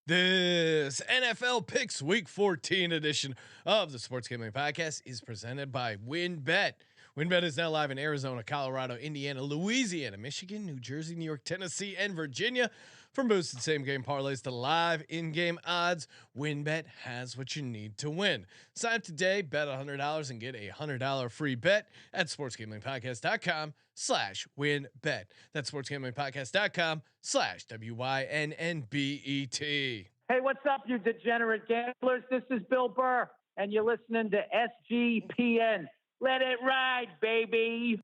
This NFL Picks Week 14 edition of the Sports Gambling Podcast is presented by WynnBet. WynnBet is now live in Arizona, Colorado, Indiana, Louisiana, Michigan, New Jersey, New York, Tennessee, and Virginia. From boosted same-game parlays to live in-game odds, WynnBet has what you need to win. Sign up today, bet $100 and get a $100 free bet at sportsgamblingpodcast.com/WynnBet. That's sportsgamblingpodcast.com/WYNNBET. Hey, what's up, you degenerate gamblers? This is Bill Burr, and you're listening to SGPN. Let it ride, baby.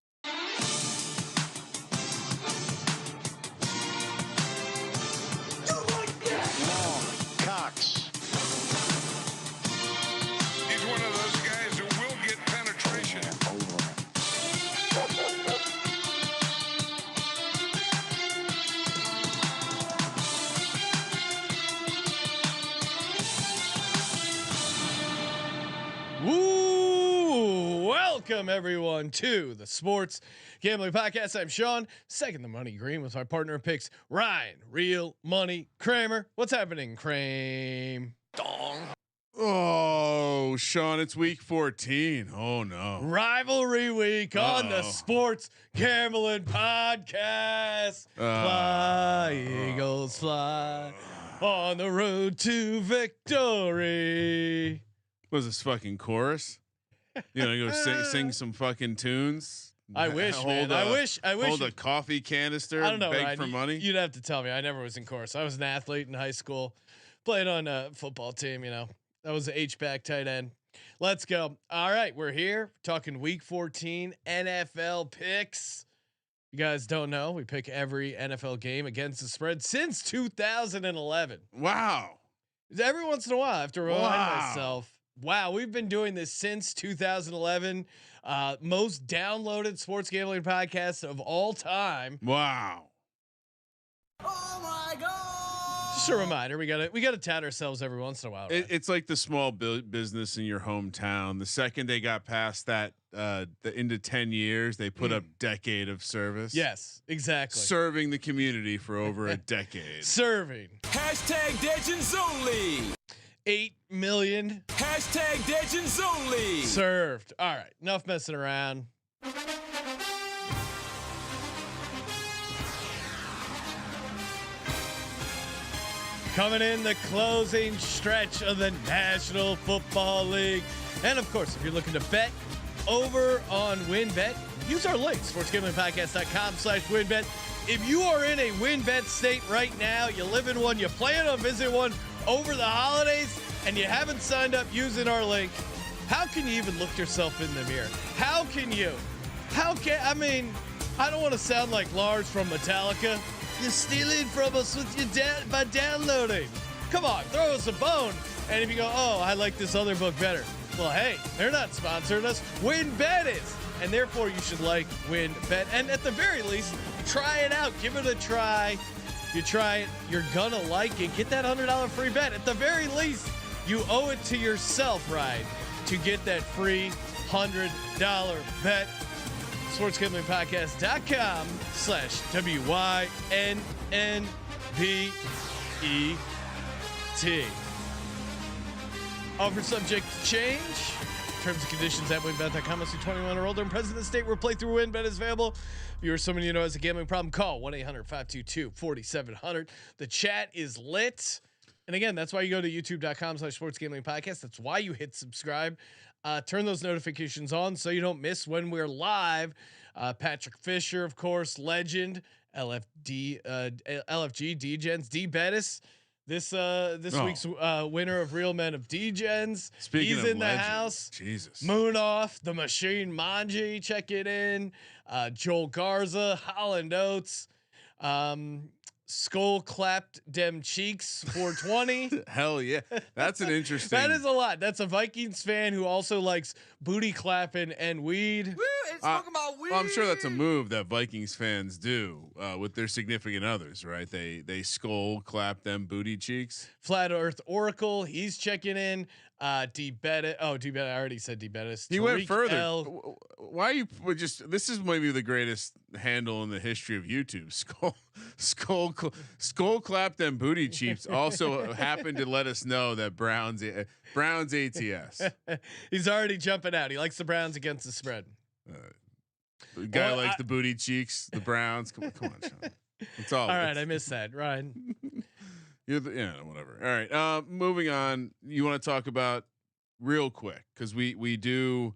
Cox. He's one of those guys who will get penetration. Woo! Welcome everyone to the Sports Gambling Podcast. I'm Sean, second the money green with my partner in picks, Ryan, Real Money Kramer. What's happening, Kramer? Dong. Oh, Sean, it's week 14. Oh no. Rivalry week on the Sports Gambling Podcast. Fly, Eagles, fly on the road to victory. What is this fucking chorus? You know, go sing some fucking tunes. I wish, man. I wish. Hold a coffee canister. I don't know. Beg Ryan, for money. You'd have to tell me. I never was in chorus. I was an athlete in high school, played on a football team. You know, I was an H-back tight end. Let's go. All right, we're here talking Week 14 NFL picks. You guys don't know, we pick every NFL game against the spread since 2011. Wow. Every once in a while, I have to remind myself. Wow, we've been doing this since 2011. Most downloaded sports gambling podcast of all time. Wow. Oh my God! Just a reminder, we gotta tout ourselves every once in a while. Right? It's like the small business in your hometown. The second they got past that, into 10 years, they put up decade of service. Yes, exactly. Serving the community for over a decade. Serving. Hashtag Legends only. 8 million. Hashtag Legends only. Served. All right, enough messing around. Coming in the closing stretch of the National Football League. And of course, if you're looking to bet over on WynnBet, use our link, sportsgamblingpodcast.com/WynnBet. If you are in a WynnBet state right now, you live in one, you plan on visiting one over the holidays, and you haven't signed up using our link, how can you even look yourself in the mirror? I mean, I don't want to sound like Lars from Metallica. You're stealing from us with your by downloading. Come on, throw us a bone. And if you go, oh, I like this other book better. Well, hey, they're not sponsoring us. WynnBet is. And therefore, you should like WynnBet. And at the very least, try it out. Give it a try. You try it, you're gonna like it. Get that $100 free bet. At the very least, you owe it to yourself, right, to get that free $100 bet. SportsGamblingPodcast.com/WYNNBET. Offer subject to change. Terms and conditions at WynnBet.com. Must be 21 or older and present in the state where playthrough WynnBet is available. If you or someone you know has a gambling problem, call 1-800-522-4700. The chat is lit. And again, that's why you go to youtube.com/sportsgamblingpodcast. That's why you hit subscribe. Turn those notifications on so you don't miss when we're live. Patrick Fisher, of course, legend, LFG, D-Gens, D Bettis. This week's winner of Real Men of D-Gens. He's in the house. Jesus. Moon off. The Machine Manji checking in. Joel Garza, Holland Oates. Skull clapped dem cheeks 420. Hell yeah. That's an interesting. That is a lot. That's a Vikings fan who also likes booty clapping and weed. Woo, it's talking about weed. Well, I'm sure that's a move that Vikings fans do with their significant others, right? They skull clap them booty cheeks. Flat Earth Oracle, he's checking in. DeBettis. Oh, DeBettis. I already said DeBettis. He went Tariq further. L. Why are you just? This is maybe the greatest handle in the history of YouTube. Skull clap them booty cheeks. Also happened to let us know that Browns ATS. He's already jumping out. He likes the Browns against the spread. The guy likes the booty cheeks. The Browns. Come on, Sean. It's all right. I missed that, Ryan. Whatever. All right. Moving on. You want to talk about real quick because we do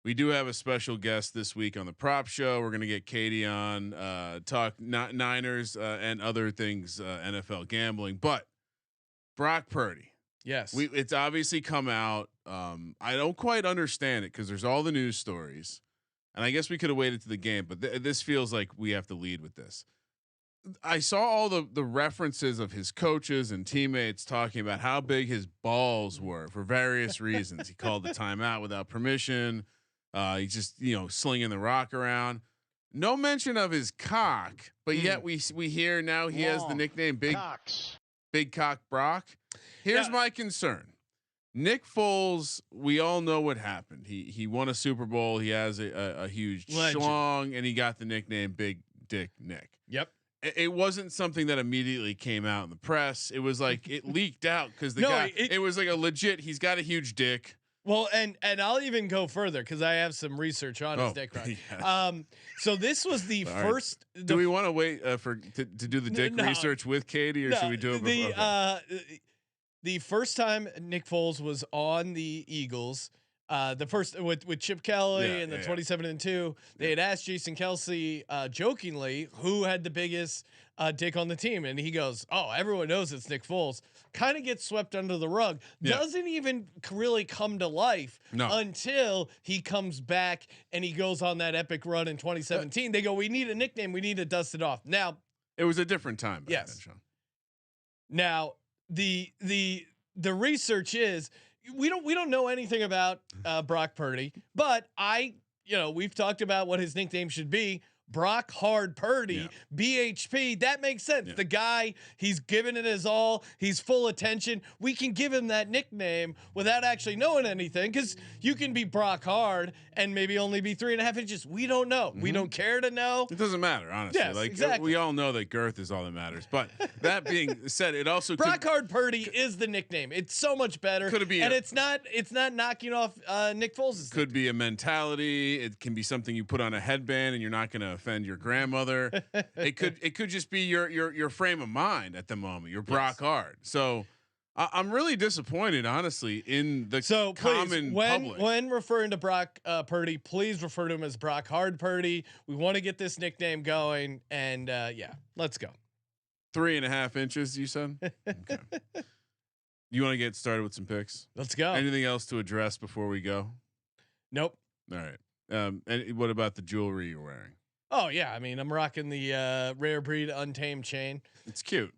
have a special guest this week on the prop show. We're gonna get Katie on talk Niners and other things NFL gambling. But Brock Purdy. Yes. It's obviously come out. I don't quite understand it because there's all the news stories, and I guess we could have waited to the game. But this feels like we have to lead with this. I saw all the references of his coaches and teammates talking about how big his balls were for various reasons. He called the timeout without permission. He just slinging the rock around. No mention of his cock, but yet we hear now he has the nickname Big Cock Brock. Here's my concern. Nick Foles, we all know what happened. He won a Super Bowl. He has a huge schlong, and he got the nickname Big Dick Nick. Yep. It wasn't something that immediately came out in the press. It was like it leaked out because the guy. It was like a legit. He's got a huge dick. Well, and I'll even go further because I have some research on his dick. Right? Yes. So this was the first. Do we want to wait to do the dick research with Katie, or should we do it before? The first time Nick Foles was on the Eagles. The first with Chip Kelly and the 27-2, they had asked Jason Kelsey jokingly who had the biggest dick on the team, and he goes, "Oh, everyone knows it's Nick Foles." Kind of gets swept under the rug. Doesn't even really come to life until he comes back and he goes on that epic run in 2017. They go, "We need a nickname. We need to dust it off." Now, it was a different time. Yes. Then, Sean. Now the research is. We don't know anything about Brock Purdy, but we've talked about what his nickname should be. Brock Hard Purdy, BHP. That makes sense. Yeah. The guy, he's giving it his all. He's full attention. We can give him that nickname without actually knowing anything because you can be Brock Hard and maybe only be 3.5 inches. We don't know. We don't care to know. It doesn't matter, honestly. Yes, exactly. We all know that girth is all that matters. But that being said, it also Brock Hard Purdy is the nickname. It's so much better. Could it be? And it's not knocking off Nick Foles. Could be a mentality. It can be something you put on a headband and you're not going to offend your grandmother. It could just be your frame of mind at the moment. You're Brock Hard. So I'm really disappointed, honestly, in the common public. When referring to Brock Purdy, please refer to him as Brock Hard Purdy. We want to get this nickname going, and let's go. 3.5 inches, you said. Okay. You want to get started with some picks? Let's go. Anything else to address before we go? Nope. All right. And what about the jewelry you're wearing? Oh yeah, I mean I'm rocking the Rare Breed Untamed chain. It's cute.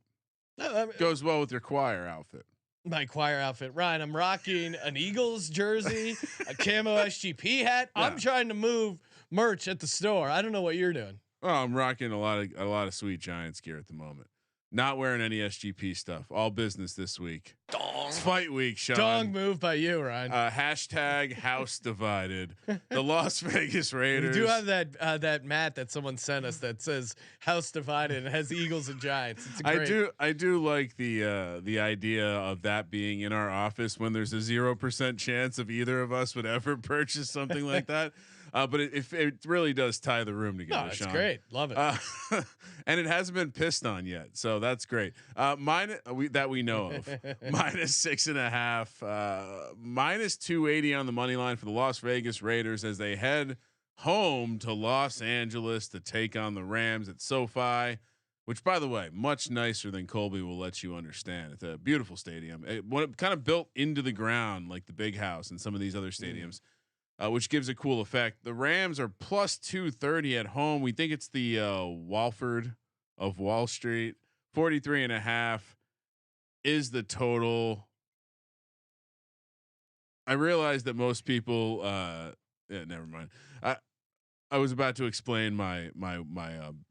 Goes well with your choir outfit. My choir outfit, Ryan. I'm rocking an Eagles jersey, a camo SGP hat. Yeah. I'm trying to move merch at the store. I don't know what you're doing. Oh, I'm rocking a lot of Sweet Giants gear at the moment. Not wearing any SGP stuff. All business this week. It's fight week, Sean. Dong move by you, Ryan. Hashtag house divided. The Las Vegas Raiders. We do have that mat that someone sent us that says house divided and has Eagles and Giants. It's great. I do like the idea of that being in our office when there's a 0% chance of either of us would ever purchase something like that. But it really does tie the room together. No, it's Sean. great. Love it. And it hasn't been pissed on yet, so that's great. That we know of. -6.5, -280 on the money line for the Las Vegas Raiders as they head home to Los Angeles to take on the Rams at SoFi, which, by the way, much nicer than Colby will let you understand. It's a beautiful stadium. It kind of built into the ground like the Big House and some of these other stadiums. Which gives a cool effect. The Rams are +230 at home. We think it's the Walford of Wall Street. 43.5 is the total. I realize that most people. Never mind. I was about to explain my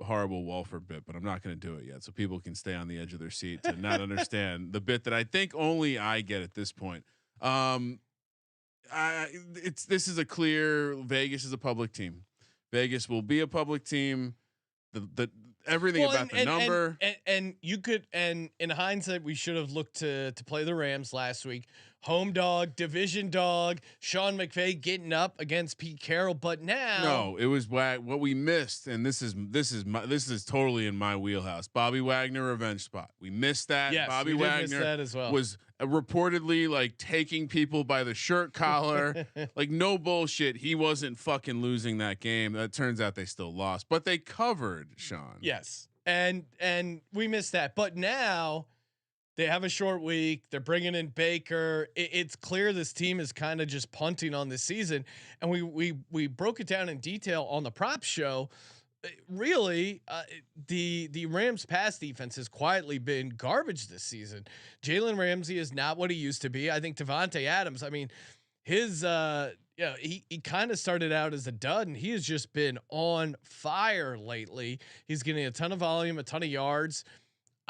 horrible Walford bit, but I'm not going to do it yet, so people can stay on the edge of their seat to not understand the bit that I think only I get at this point. This is a clear. Vegas is a public team. Vegas will be a public team. The everything about the number and you could, and in hindsight, we should have looked to play the Rams last week. Home dog, division dog, Sean McVay getting up against Pete Carroll, but now no, it was what we missed, and this is totally in my wheelhouse. Bobby Wagner revenge spot. We missed that. Yes, Bobby we Wagner did miss that as well. Was reportedly like taking people by the shirt collar, like no bullshit. He wasn't fucking losing that game. That turns out they still lost, but they covered, Sean. Yes, and we missed that, but now. They have a short week. They're bringing in Baker. It's clear this team is kind of just punting on this season, and we broke it down in detail on the prop show. Really, the Rams' pass defense has quietly been garbage this season. Jalen Ramsey is not what he used to be. I think Devontae Adams. I mean, his he kind of started out as a dud, and he has just been on fire lately. He's getting a ton of volume, a ton of yards.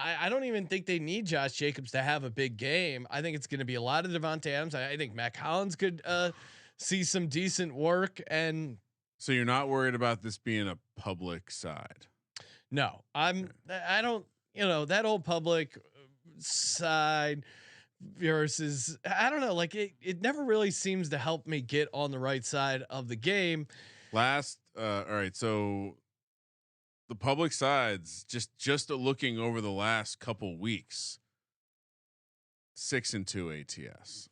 I don't even think they need Josh Jacobs to have a big game. I think it's going to be a lot of Devontae Adams. I think Mac Hollins could see some decent work. And so you're not worried about this being a public side? No, I don't, that old public side versus, I don't know, like it never really seems to help me get on the right side of the game. All right. So the public sides, just looking over the last couple weeks, 6-2 ATS.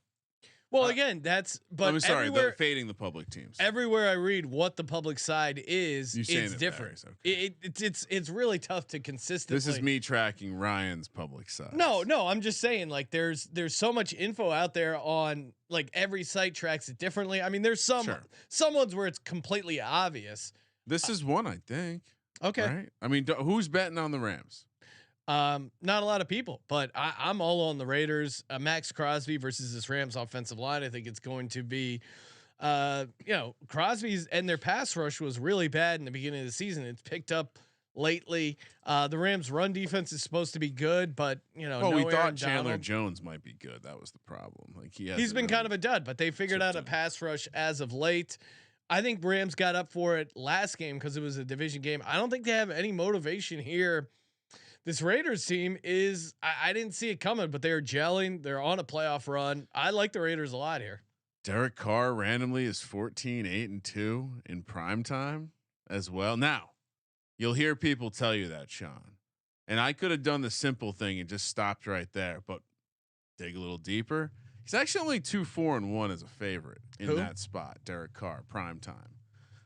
Well, again, but I'm sorry, fading the public teams. Everywhere I read what the public side is, it's different. Okay. It's really tough to consistently. This is me tracking Ryan's public side. No, I'm just saying, like there's so much info out there on, like, every site tracks it differently. I mean, there's some ones where it's completely obvious. This is one, I think. Okay. Right? I mean, who's betting on the Rams? Not a lot of people, but I'm all on the Raiders. Max Crosby versus this Rams offensive line. I think it's going to be, Crosby's and their pass rush was really bad in the beginning of the season. It's picked up lately. The Rams' run defense is supposed to be good, but we thought Chandler Jones might be good. That was the problem. Like he's been kind of a dud, but they figured out a pass rush as of late. I think Rams got up for it last game because it was a division game. I don't think they have any motivation here. This Raiders team is, I didn't see it coming, but they're gelling. They're on a playoff run. I like the Raiders a lot here. Derek Carr randomly is 14-8-2 in prime time as well. Now, you'll hear people tell you that, Sean. And I could have done the simple thing and just stopped right there, but dig a little deeper. He's actually only 2-4-1 as a favorite in that spot. Derek Carr, prime time.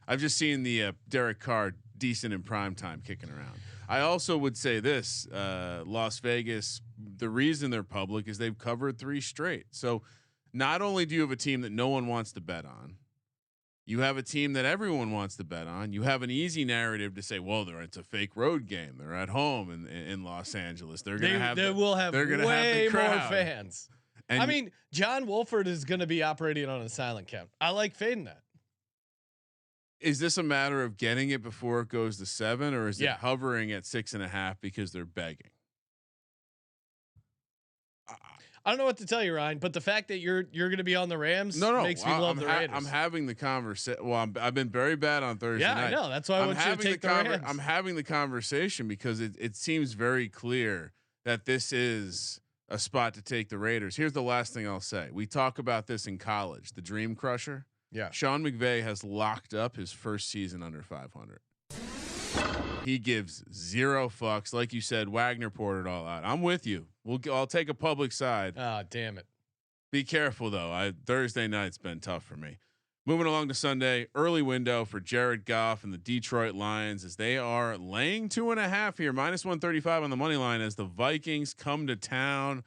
I've just seen the Derek Carr decent in prime time kicking around. I also would say this: Las Vegas. The reason they're public is they've covered 3 straight. So not only do you have a team that no one wants to bet on, you have a team that everyone wants to bet on. You have an easy narrative to say, well, it's a fake road game. They're at home in Los Angeles. They're going to have. They will have way more fans. And I mean, John Wolford is going to be operating on a silent count. I like fading that. Is this a matter of getting it before it goes to 7, or is it hovering at 6.5 because they're begging? I don't know what to tell you, Ryan, but the fact that you're going to be on the Rams makes me love the Raiders. I'm having the conversation. Well, I've been very bad on Thursday night. I know. That's why I want you to take the Rams. I'm having the conversation because it seems very clear that this is a spot to take the Raiders. Here's the last thing I'll say. We talk about this in college, the Dream Crusher. Yeah. Sean McVay has locked up his first season under 500. He gives 0 fucks. Like you said, Wagner poured it all out. I'm with you. I'll take a public side. Ah, damn it. Be careful though. Thursday night's been tough for me. Moving along to Sunday, early window for Jared Goff and the Detroit Lions as they are laying 2.5 here, -135 on the money line as the Vikings come to town.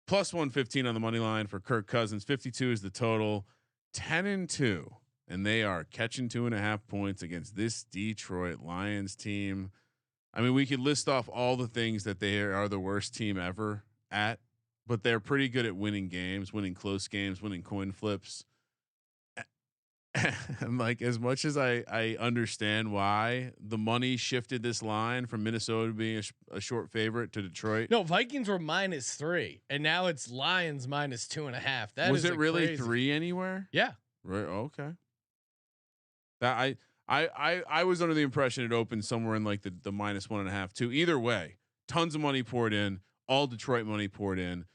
+115 on the money line for Kirk Cousins. 52 is the total. 10-2, and they are catching 2.5 points against this Detroit Lions team. I mean, we could list off all the things that they are the worst team ever at, but they're pretty good at winning games, winning close games, winning coin flips. And like, as much as I understand why the money shifted this line from Minnesota being a short favorite to Detroit. No, Vikings were -3, and now it's Lions -2.5. That was is it really crazy. 3 anywhere? Yeah. Right. Okay. That I was under the impression it opened somewhere in like the -1.5 2. Either way, tons of money poured in. All Detroit money poured in.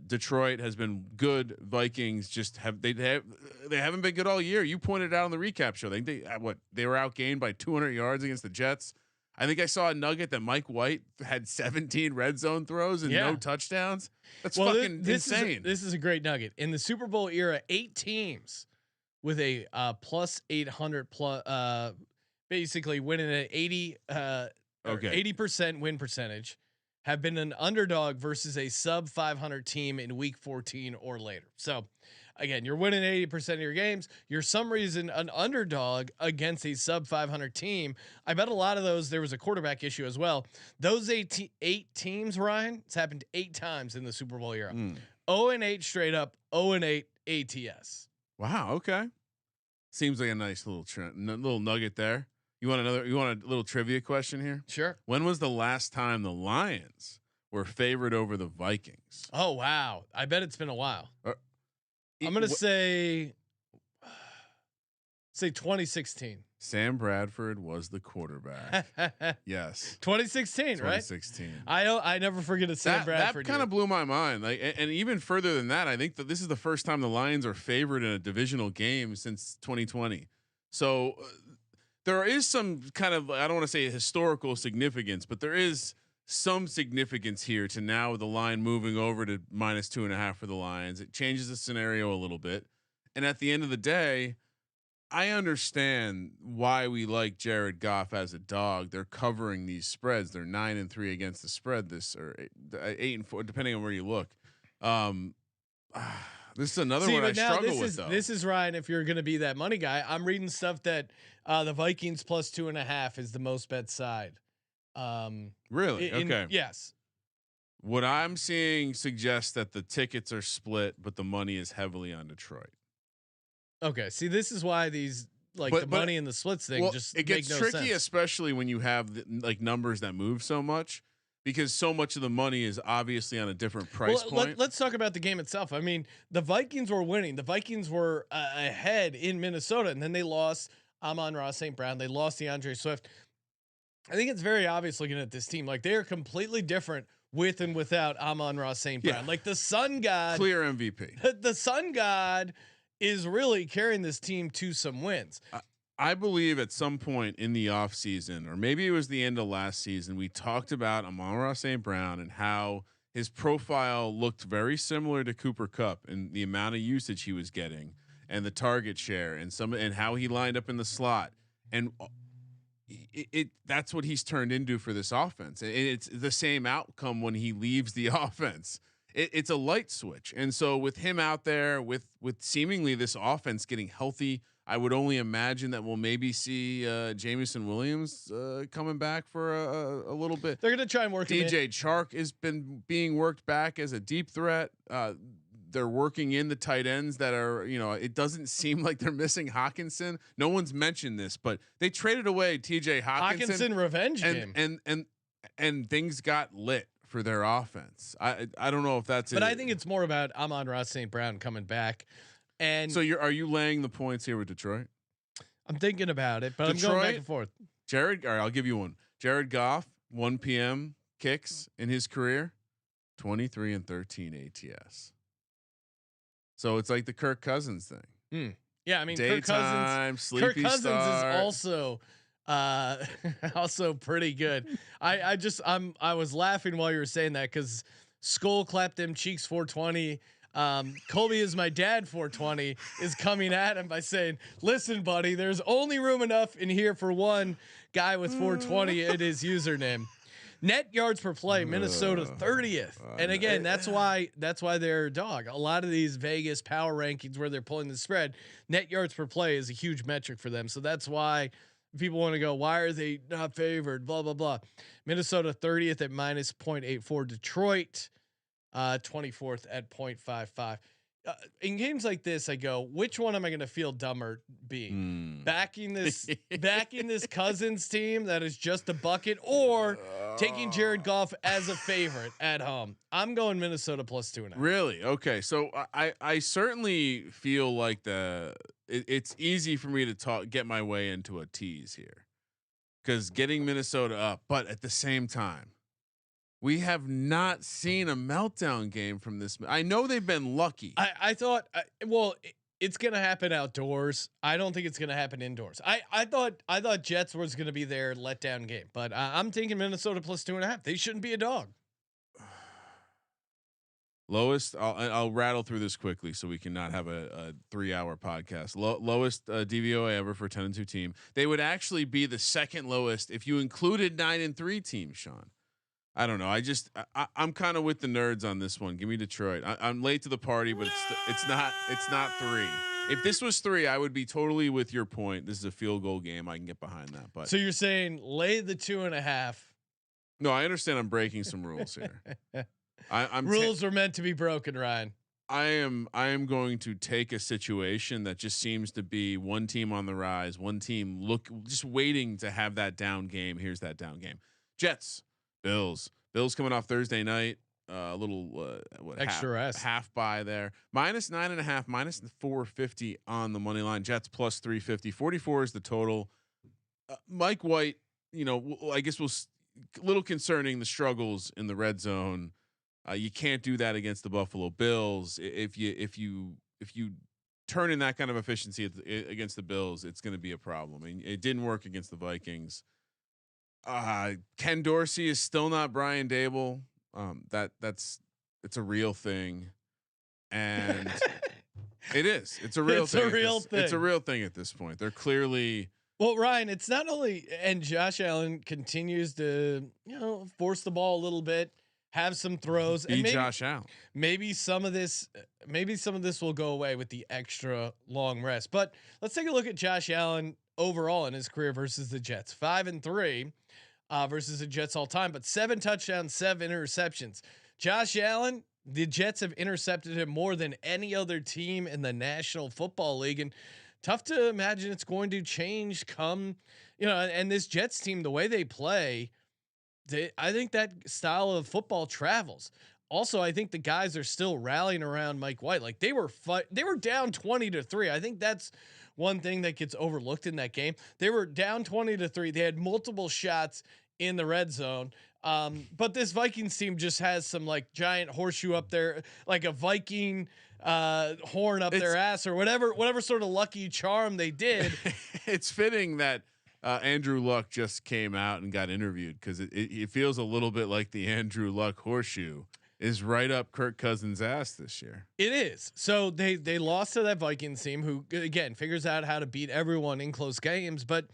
Detroit has been good. Vikings just they haven't been good all year. You pointed out on the recap show. They were outgained by 200 yards against the Jets. I think I saw a nugget that Mike White had 17 red zone throws and no touchdowns. That's fucking insane. This is a great nugget. In the Super Bowl era, 8 teams with a plus 800 plus basically winning at 80% win percentage have been an underdog versus a sub 500 team in week 14 or later. So again, you're winning 80% of your games. You're some reason an underdog against a sub 500 team. I bet a lot of those, there was a quarterback issue as well. Those eight teams, Ryan, it's happened 8 times in the Super Bowl era. 0-8 straight up, 0-8 ATS. Wow. Okay. Seems like a nice little nugget there. You want a little trivia question here? Sure. When was the last time the Lions were favored over the Vikings? Oh, wow. I bet it's been a while. I'm going to say 2016. Sam Bradford was the quarterback. Yes. 2016, right? 2016. I never forget a Sam Bradford. That kind of blew my mind. Like, and even further than that, I think that this is the first time the Lions are favored in a divisional game since 2020. So there is some kind of, I don't want to say historical significance, but there is some significance here to now the line moving over to -2.5 for the Lions. It changes the scenario a little bit. And at the end of the day, I understand why we like Jared Goff as a dog. They're covering these spreads. They're 9-3 against the spread or 8-4, depending on where you look. This is another one I struggle with, though. This is Ryan. If you're going to be that money guy, I'm reading stuff that the Vikings plus 2.5 is the most bet side. Really? Okay. Yes. What I'm seeing suggests that the tickets are split, but the money is heavily on Detroit. Okay. See, this is why these the money and the splits thing it gets tricky, sense. especially when you have numbers that move so much, because so much of the money is obviously on a different price point. Let's talk about the game itself. I mean, the Vikings were winning. The Vikings were ahead in Minnesota, and then they lost Amon-Ra St. Brown. They lost DeAndre Swift. I think it's very obvious looking at this team. Like, they are completely different with and without Amon-Ra St. Brown. Yeah. Like, the Sun God, clear MVP. The Sun God is really carrying this team to some wins. I believe at some point in the offseason, or maybe it was the end of last season, we talked about Amon-Ra St. Brown and how his profile looked very similar to Cooper Kupp and the amount of usage he was getting and the target share and how he lined up in the slot. And that's what he's turned into for this offense. And it's the same outcome when he leaves the offense. It's a light switch. And so with him out there, with seemingly this offense getting healthy, I would only imagine that we'll maybe see Jameson Williams coming back for a little bit. They're going to try and work DJ Chark has been being worked back as a deep threat. They're working in the tight ends that are, it doesn't seem like they're missing Hawkinson. No one's mentioned this, but they traded away TJ Hawkinson revenge game. And things got lit for their offense. I don't know if that's but I think it's more about Amon-Ra St. Brown coming back. And so are you laying the points here with Detroit? I'm thinking about it, but Detroit, I'm going back and forth. All right, I'll give you one. Jared Goff, 1 p.m. kicks in his career, 23-13 ATS. So it's like the Kirk Cousins thing. Yeah, I mean, daytime, Kirk Cousins start. is also pretty good. I was laughing while you were saying that because Skull clapped them cheeks 420. Colby is my dad 420 is coming at him by saying, "Listen, buddy, there's only room enough in here for one guy with 420 in his username." Net yards per play, Minnesota 30th. And again, that's why they're a dog. A lot of these Vegas power rankings where they're pulling the spread, net yards per play is a huge metric for them. So that's why people want to go, why are they not favored? Blah, blah, blah. Minnesota 30th at -0.84. Detroit 24th at 0.55. in games like this, I go, which one am I going to feel dumber being backing this Cousins team that is just a bucket, or taking Jared Goff as a favorite at home? I'm going Minnesota plus 2.5. Really? Okay. So I certainly feel like it's easy for me to get my way into a tease here, because getting Minnesota up, but at the same time, we have not seen a meltdown game from this. I know they've been lucky. I thought, it's going to happen outdoors. I don't think it's going to happen indoors. I thought Jets was going to be their letdown game, but I'm thinking Minnesota plus 2.5. They shouldn't be a dog. Lowest, I'll rattle through this quickly so we can not have a 3-hour podcast. Lowest DVOA ever for 10-2 team. They would actually be the second lowest if you included 9-3 teams, Sean. I don't know. I'm kind of with the nerds on this one. Give me Detroit. I'm late to the party, but it's not 3. If this was 3, I would be totally with your point. This is a field goal game. I can get behind that. But so you're saying lay the 2.5? No, I understand. I'm breaking some rules here. Rules are meant to be broken, Ryan. I am going to take a situation that just seems to be one team on the rise, one team just waiting to have that down game. Here's that down game. Jets. Bills coming off Thursday night. A little extra rest, half by there. -9.5, -450 on the money line. Jets plus 350. 44 is the total. Mike White, I guess a little concerning, the struggles in the red zone. You can't do that against the Buffalo Bills. If you turn in that kind of efficiency against the Bills, it's going to be a problem. I mean, it didn't work against the Vikings. Ken Dorsey is still not Brian Dable. It's a real thing, and it's a real thing. It's a real thing at this point. They're clearly. Well, Ryan, it's not only, and Josh Allen continues to force the ball a little bit, have some throws, and maybe Josh Allen. Maybe some of this will go away with the extra long rest. But let's take a look at Josh Allen overall in his career versus the Jets. 5-3 versus the Jets all time, but 7 touchdowns, 7 interceptions. Josh Allen, the Jets have intercepted him more than any other team in the National Football League, and tough to imagine it's going to change come, and this Jets team, the way they play, I think that style of football travels. Also, I think the guys are still rallying around Mike White. Like they were down 20-3. I think that's one thing that gets overlooked in that game. They were down 20-3. They had multiple shots in the red zone. But this Vikings team just has some like giant horseshoe up there, like a Viking horn up their ass or whatever sort of lucky charm they did. It's fitting that Andrew Luck just came out and got interviewed, because it feels a little bit like the Andrew Luck horseshoe is right up Kirk Cousins' ass this year. It is. So they lost to that Vikings team, who again figures out how to beat everyone in close games. But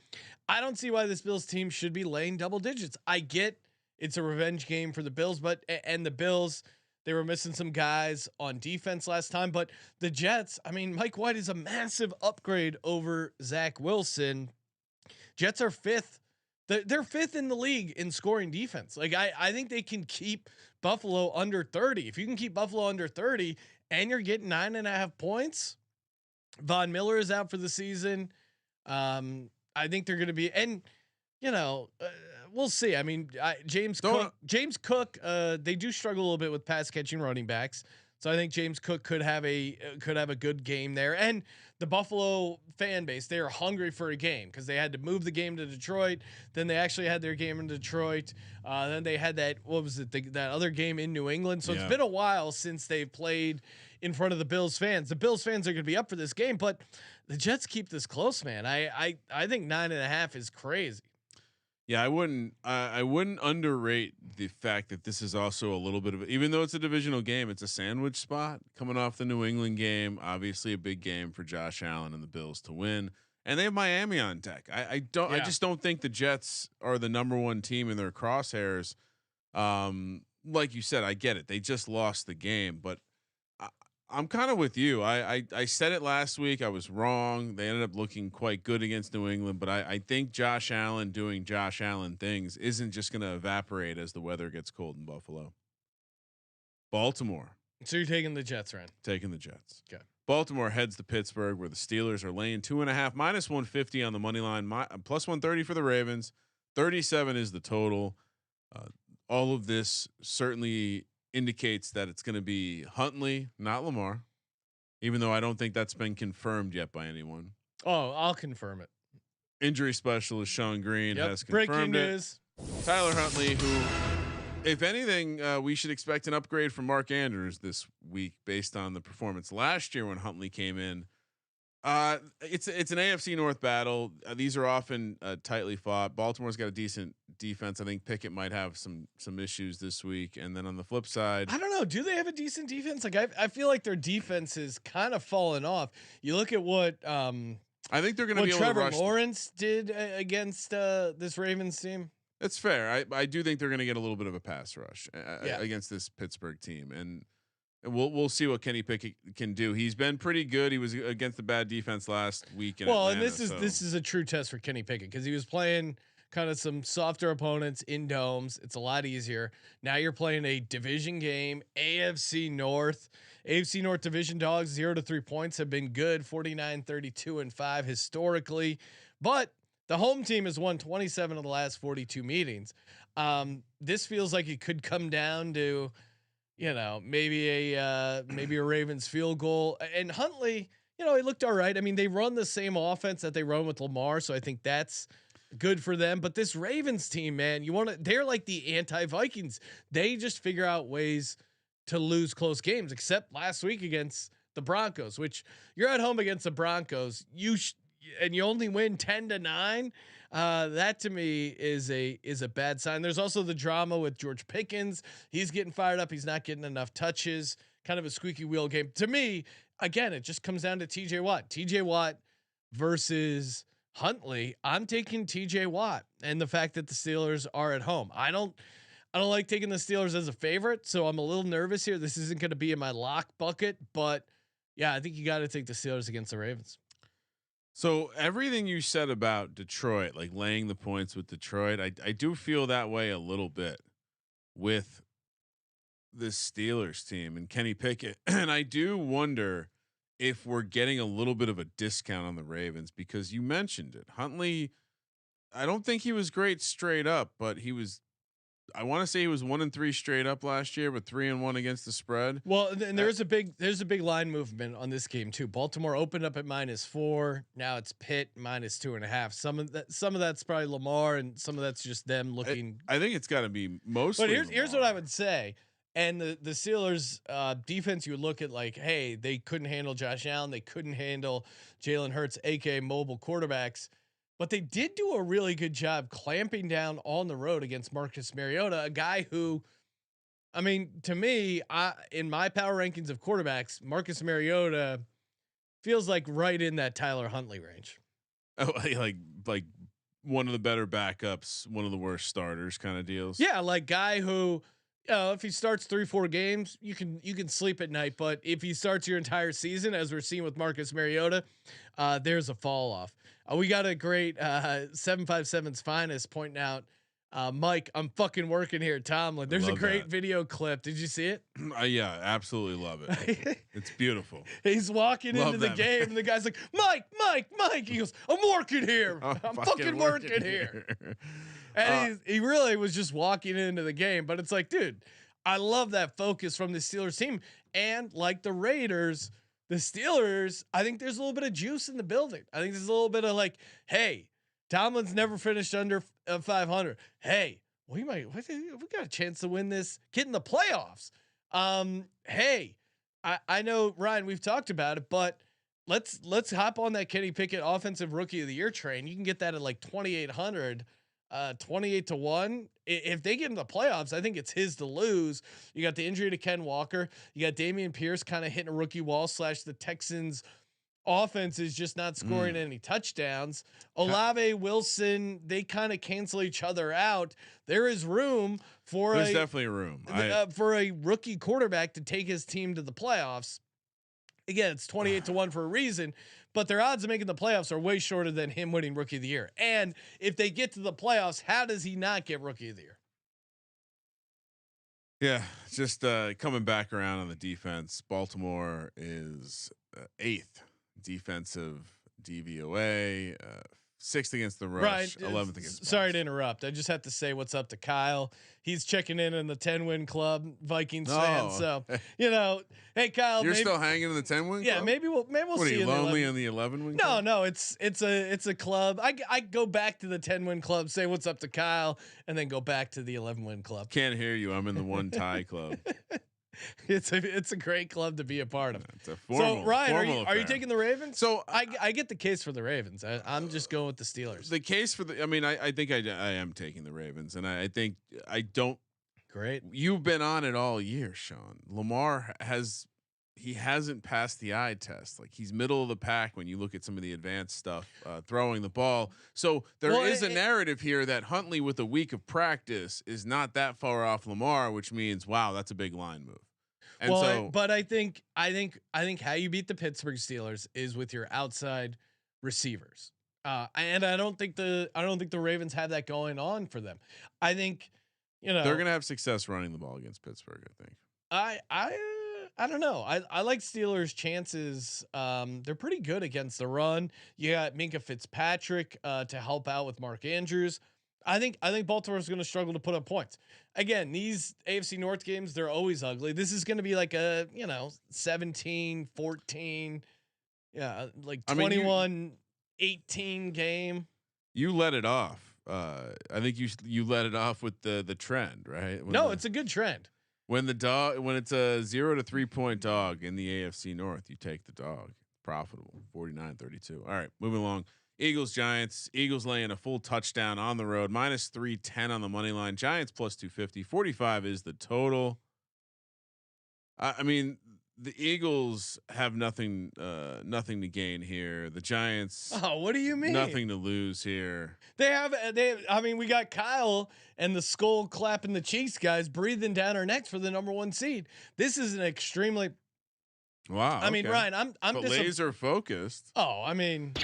I don't see why this Bills team should be laying double digits. I get it's a revenge game for the Bills, and the Bills, they were missing some guys on defense last time. But the Jets, I mean, Mike White is a massive upgrade over Zach Wilson. Jets are 5th. They're 5th in the league in scoring defense. Like I think they can keep Buffalo under 30. If you can keep Buffalo under 30 and you're getting 9.5 points, Von Miller is out for the season. I think they're going to be, and we'll see. I mean, James Cook, they do struggle a little bit with pass catching running backs. So I think James Cook could have a good game there. And the Buffalo fan base, they are hungry for a game because they had to move the game to Detroit. Then they actually had their game in Detroit. Then they had that other game in New England. So It's been a while since they've played in front of the Bills fans. The Bills fans are going to be up for this game, but the Jets keep this close, man. I think 9.5 is crazy. Yeah, I wouldn't underrate the fact that this is also a little bit of, even though it's a divisional game, it's a sandwich spot coming off the New England game. Obviously a big game for Josh Allen and the Bills to win, and they have Miami on deck. I just don't think the Jets are the number one team in their crosshairs. Like you said, I get it. They just lost the game, but I'm kind of with you. I said it last week. I was wrong. They ended up looking quite good against New England, but I think Josh Allen doing Josh Allen things isn't just going to evaporate as the weather gets cold in Buffalo. Baltimore So you're taking the Jets, Ryan? Taking the Jets. Okay. Baltimore heads to Pittsburgh, where the Steelers are laying 2.5, minus 150 on the money line, plus 130 for the Ravens. 37 is the total. All of this certainly indicates that it's going to be Huntley, not Lamar, even though I don't think that's been confirmed yet by anyone. Oh, I'll confirm it. Injury specialist Sean Green has Breaking confirmed news. it. Tyler Huntley, who, if anything, we should expect an upgrade from Mark Andrews this week based on the performance last year when Huntley came in. It's an AFC North battle. These are often tightly fought. Baltimore's got a decent defense. I think Pickett might have some issues this week. And then on the flip side, I don't know. Do they have a decent defense? Like I feel like their defense is kind of fallen off. You look at what I think they're going to be able Trevor to rush Lawrence did against this Ravens team. It's fair. I do think they're going to get a little bit of a pass rush Yeah. against this Pittsburgh team, and we'll see what Kenny Pickett can do. He's been pretty good. He was against the bad defense last week. In Atlanta, And this is a true test for Kenny Pickett because he was playing kind of some softer opponents in domes. It's a lot easier. Now you're playing a division game, AFC North division dogs. 0-3 points have been good. 49, 32 and 5 historically, but the home team has won 27 of the last 42 meetings. This feels like it could come down to, maybe a Ravens field goal. And Huntley, he looked all right. I mean, they run the same offense that they run with Lamar, so I think that's good for them. But this Ravens team, man, they're like the anti-Vikings. They just figure out ways to lose close games, except last week against the Broncos, which you're at home against the Broncos. And you only win 10-9. That to me is a bad sign. There's also the drama with George Pickens. He's getting fired up. He's not getting enough touches. Kind of a squeaky wheel game. To me, again, it just comes down to TJ Watt. TJ Watt versus Huntley. I'm taking TJ Watt and the fact that the Steelers are at home. I don't like taking the Steelers as a favorite, so I'm a little nervous here. This isn't going to be in my lock bucket, but yeah, I think you got to take the Steelers against the Ravens. So everything you said about Detroit, like laying the points with Detroit, I do feel that way a little bit with this Steelers team and Kenny Pickett. And I do wonder if we're getting a little bit of a discount on the Ravens because you mentioned it. Huntley, I don't think he was great straight up, but I want to say he was 1-3 straight up last year, but 3-1 against the spread. Well, and there's a big line movement on this game too. Baltimore opened up at -4. Now it's Pitt -2.5. Some of that's probably Lamar, and some of that's just them looking. I think it's got to be mostly. But here's what I would say. And the Steelers defense, you would look at like, hey, they couldn't handle Josh Allen, they couldn't handle Jalen Hurts, aka mobile quarterbacks. But they did do a really good job clamping down on the road against Marcus Mariota, a guy who, I mean, to me, in my power rankings of quarterbacks, Marcus Mariota feels like right in that Tyler Huntley range. Oh, like one of the better backups, one of the worst starters kind of deals. Yeah, like guy who, if he starts 3-4 games, you can sleep at night. But if he starts your entire season, as we're seeing with Marcus Mariota, there's a fall off. We got a great 757's finest pointing out, Mike, I'm fucking working here, Tomlin. There's a great video clip. Did you see it? Yeah, absolutely love it. It's beautiful. He's walking into the game, and the guy's like, Mike. He goes, I'm working here. I'm fucking working here. And he really was just walking into the game. But it's like, dude, I love that focus from the Steelers team. And like the Raiders, the Steelers, I think there's a little bit of juice in the building. I think there's a little bit of like, hey, Tomlin's never finished under 500. Hey, we got a chance to win this, get in the playoffs. Hey, I know, Ryan, we've talked about it, but let's hop on that Kenny Pickett offensive rookie of the year train. You can get that at like 2,800. 28-1. If they get in the playoffs, I think it's his to lose. You got the injury to Ken Walker. You got Dameon Pierce kind of hitting a rookie wall / the Texans offense is just not scoring any touchdowns. Olave, Wilson, they kind of cancel each other out. There is room for There's definitely room for a rookie quarterback to take his team to the playoffs. Again, it's 28-1 for a reason, but their odds of making the playoffs are way shorter than him winning rookie of the year. And if they get to the playoffs, how does he not get rookie of the year? Yeah, just coming back around on the defense. Baltimore is 8th defensive DVOA, 6th against the rush, 11th against. Sorry to interrupt. I just have to say what's up to Kyle. He's checking in the 10-win club, Vikings fan. So hey Kyle, you're still hanging in the 10-win. Yeah, club? maybe we'll what see. Are you lonely in the 11-win? No, it's a club. I go back to the 10-win club, say what's up to Kyle, and then go back to the 11-win club. Can't hear you. I'm in the one tie club. It's a great club to be a part of. It's a formal. So Ryan, are you affair. taking the Ravens? So I get the case for the Ravens. I'm just going with the Steelers. The case for the. I mean, I think I am taking the Ravens, and I think I don't. Great. You've been on it all year, Sean. Lamar hasn't passed the eye test. Like, he's middle of the pack when you look at some of the advanced stuff, throwing the ball. So there is a narrative here that Huntley with a week of practice is not that far off Lamar, which means, wow, that's a big line move. And but I think how you beat the Pittsburgh Steelers is with your outside receivers. And I don't think the Ravens have that going on for them. I think, they're going to have success running the ball against Pittsburgh, I think. I don't know. I like Steelers' chances. They're pretty good against the run. You got Minka Fitzpatrick to help out with Mark Andrews. I think Baltimore's going to struggle to put up points. Again, these AFC North games, they're always ugly. This is going to be like a 17-14, like 21-18 game. You let it off. I think you let it off with the trend, right? It's a good trend. When it's a 0 to 3 point dog in the AFC North, you take the dog. Profitable, 49-32. All right, moving along. Eagles Giants. Eagles laying a full touchdown on the road. -310 on the money line. Giants +250. 45 is the total. I mean, the Eagles have nothing to gain here. The Giants. Oh, what do you mean? Nothing to lose here. I mean, we got Kyle and the skull clapping the cheeks guys breathing down our necks for the #1 seed. This is an extremely. Wow. I mean, Ryan, I'm laser focused. Oh, I mean,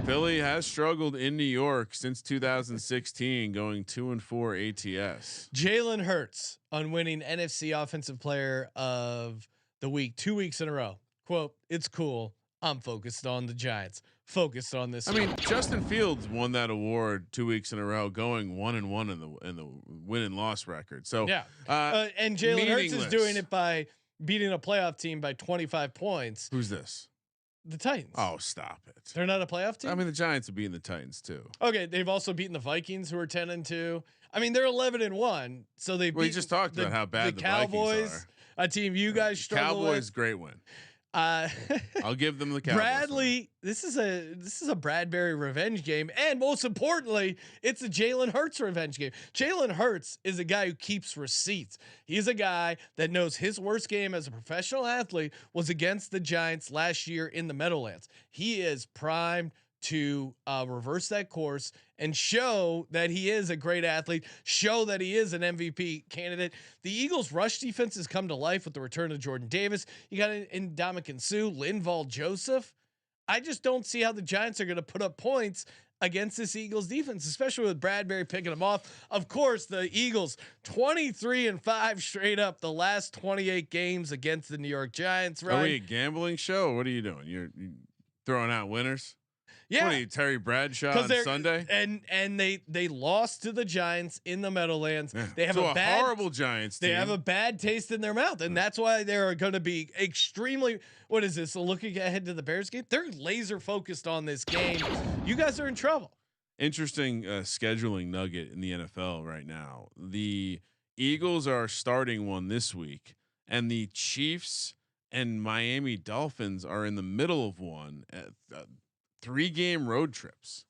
Philly has struggled in New York since 2016, going 2-4 ATS. Jalen Hurts on winning NFC Offensive Player of the Week 2 weeks in a row. Quote, "It's cool. I'm focused on the Giants. Focused on this." I mean, Justin Fields won that award 2 weeks in a row, going 1-1 in the win and loss record. So yeah, and Jalen Hurts is doing it by beating a playoff team by 25 points. Who's this? The Titans. Oh, stop it. They're not a playoff team. I mean, the Giants have beaten the Titans too. Okay, they've also beaten the Vikings, who are 10-2. I mean, they're 11-1 so they. We just talked about how bad the Cowboys Vikings are. A team you guys struggle Cowboys, with. great win. I'll give them the Cowboys. Bradley. This is a Bradbury revenge game, and most importantly, it's a Jalen Hurts revenge game. Jalen Hurts is a guy who keeps receipts. He's a guy that knows his worst game as a professional athlete was against the Giants last year in the Meadowlands. He is primed to reverse that course and show that he is a great athlete, show that he is an MVP candidate. The Eagles rush defense has come to life with the return of Jordan Davis. You got Ndamukong Suh, Linval Joseph. I just don't see how the Giants are going to put up points against this Eagles defense, especially with Bradbury picking them off. Of course, the Eagles 23-5 straight up the last 28 games against the New York Giants. Right? Are we a gambling show? What are you doing? You're throwing out winners? Yeah, what are you, Terry Bradshaw on Sunday? And they lost to the Giants in the Meadowlands. Yeah. They have a horrible Giants team. They have a bad taste in their mouth, and that's why they're going to be extremely. What is this? Looking ahead to the Bears game, they're laser focused on this game. You guys are in trouble. Interesting scheduling nugget in the NFL right now. The Eagles are starting one this week, and the Chiefs and Miami Dolphins are in the middle of one. 3-game road trips.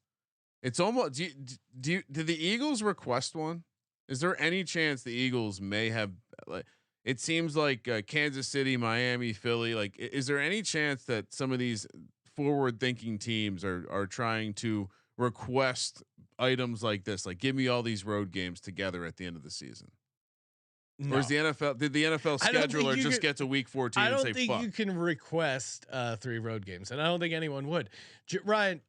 It's almost. Did the Eagles request one? Is there any chance the Eagles may have? Like, it seems like Kansas City, Miami, Philly. Like, is there any chance that some of these forward-thinking teams are trying to request items like this? Like, give me all these road games together at the end of the season. No. Or is the NFL? Did the NFL scheduler just get to week 14 and say, "Fuck"? I don't think you can request 3 road games, and I don't think anyone would. Ryan,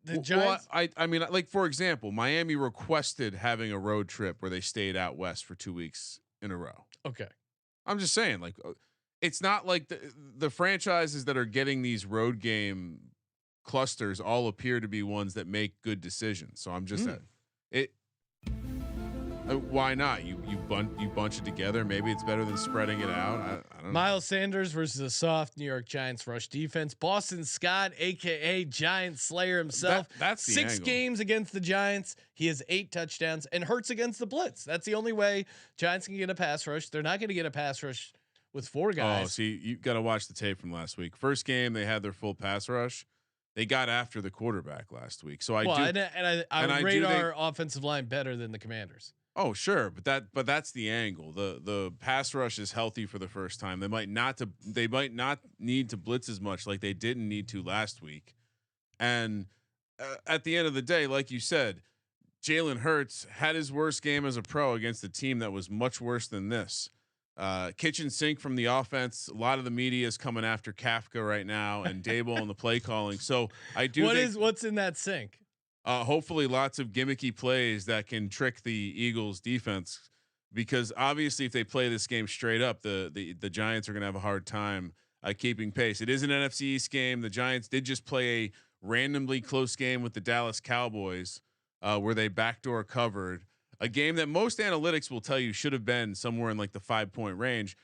the Giants. Well, I mean, like, for example, Miami requested having a road trip where they stayed out west for 2 weeks in a row. Okay. I'm just saying, like, it's not like the franchises that are getting these road game clusters all appear to be ones that make good decisions. So I'm just it. Why not? You bunch it together. Maybe it's better than spreading it out. I don't know. Miles Sanders versus a soft New York Giants rush defense. Boston Scott, aka Giant Slayer himself. That's the 6 angle. games against the Giants. He has 8 touchdowns and hurts against the blitz. That's the only way Giants can get a pass rush. They're not going to get a pass rush with 4 guys. Oh, see, you got to watch the tape from last week. First game, they had their full pass rush. They got after the quarterback last week. So I rate our offensive line better than the Commanders. Oh, sure, but that's the angle. The pass rush is healthy for the first time. They might not need to blitz as much like they didn't need to last week. And at the end of the day, like you said, Jalen Hurts had his worst game as a pro against a team that was much worse than this. Kitchen sink from the offense. A lot of the media is coming after Kafka right now and Dable on the play calling. So I do. What's in that sink? Hopefully lots of gimmicky plays that can trick the Eagles defense, because obviously if they play this game straight up, the Giants are going to have a hard time keeping pace. It is an NFC East game. The Giants did just play a randomly close game with the Dallas Cowboys where they backdoor covered a game that most analytics will tell you should have been somewhere in like the 5-point range.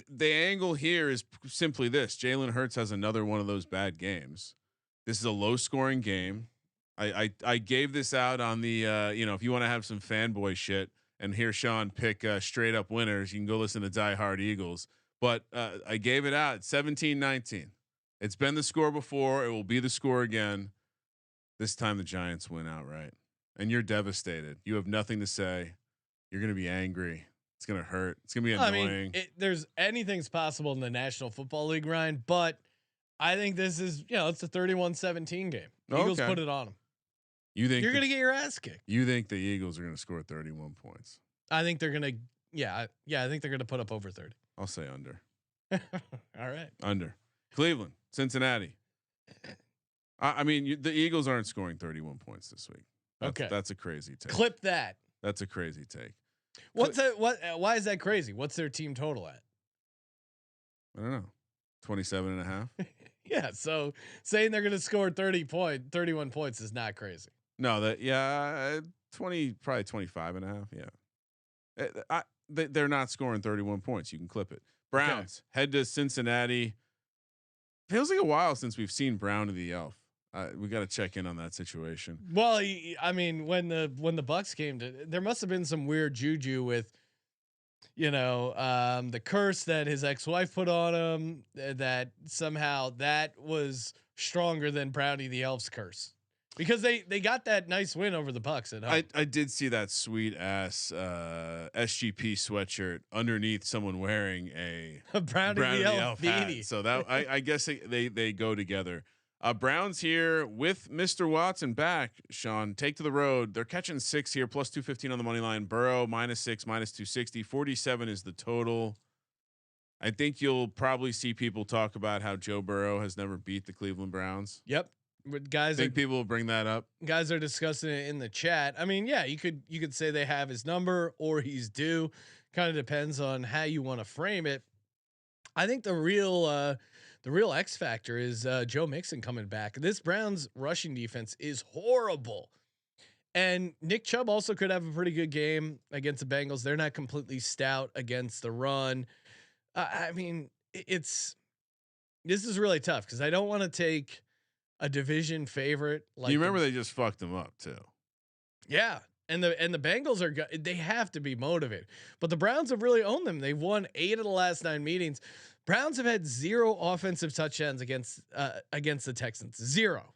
The angle here is simply this: Jalen Hurts has another one of those bad games. This is a low scoring game. I gave this out on the if you want to have some fanboy shit and hear Sean pick straight up winners, you can go listen to Die Hard Eagles. But I gave it out 17-19. It's been the score before. It will be the score again. This time the Giants win outright, and you're devastated. You have nothing to say. You're going to be angry. It's going to hurt. It's going to be annoying. I mean, there's anything's possible in the National Football League, Ryan, but I think this is, it's a 31-17 game. Eagles put it on them. You think you're going to get your ass kicked? You think the Eagles are going to score 31 points? I think they're going to. Yeah. I think they're going to put up over 30. I'll say under. All right. Under. Cleveland, Cincinnati. I mean, the Eagles aren't scoring 31 points this week. That's a crazy take. Clip that. That's a crazy take. Why is that crazy? What's their team total at? I don't know. 27.5. Yeah. So saying they're going to score 31 points is not crazy. No, 20, probably 25.5. Yeah. They're not scoring 31 points. You can clip it. Browns head to Cincinnati. Feels like a while since we've seen Brown to the Elf. We got to check in on that situation. Well, I mean, when the Bucks came to, there must have been some weird juju with, the curse that his ex-wife put on him. That somehow that was stronger than Brownie the Elf's curse, because they got that nice win over the Bucks at home. I did see that sweet ass SGP sweatshirt underneath someone wearing a Brownie the Elf beanie. Hat. So that I guess they go together. Browns here with Mr. Watson back. Sean, take to the road. They're catching 6 here, plus 215 on the money line. Burrow -6, -260. 47 is the total. I think you'll probably see people talk about how Joe Burrow has never beat the Cleveland Browns. Yep. Guys, I think people will bring that up. Guys are discussing it in the chat. I mean, yeah, you could say they have his number or he's due. Kind of depends on how you want to frame it. I think the real X factor is Joe Mixon coming back. This Browns rushing defense is horrible, and Nick Chubb also could have a pretty good game against the Bengals. They're not completely stout against the run. I mean, this is really tough because I don't want to take a division favorite. Like, you remember they just fucked them up too. Yeah. And the Bengals they have to be motivated, but the Browns have really owned them. They've won 8 of the last 9 meetings. Browns have had 0 offensive touchdowns against the Texans. 0.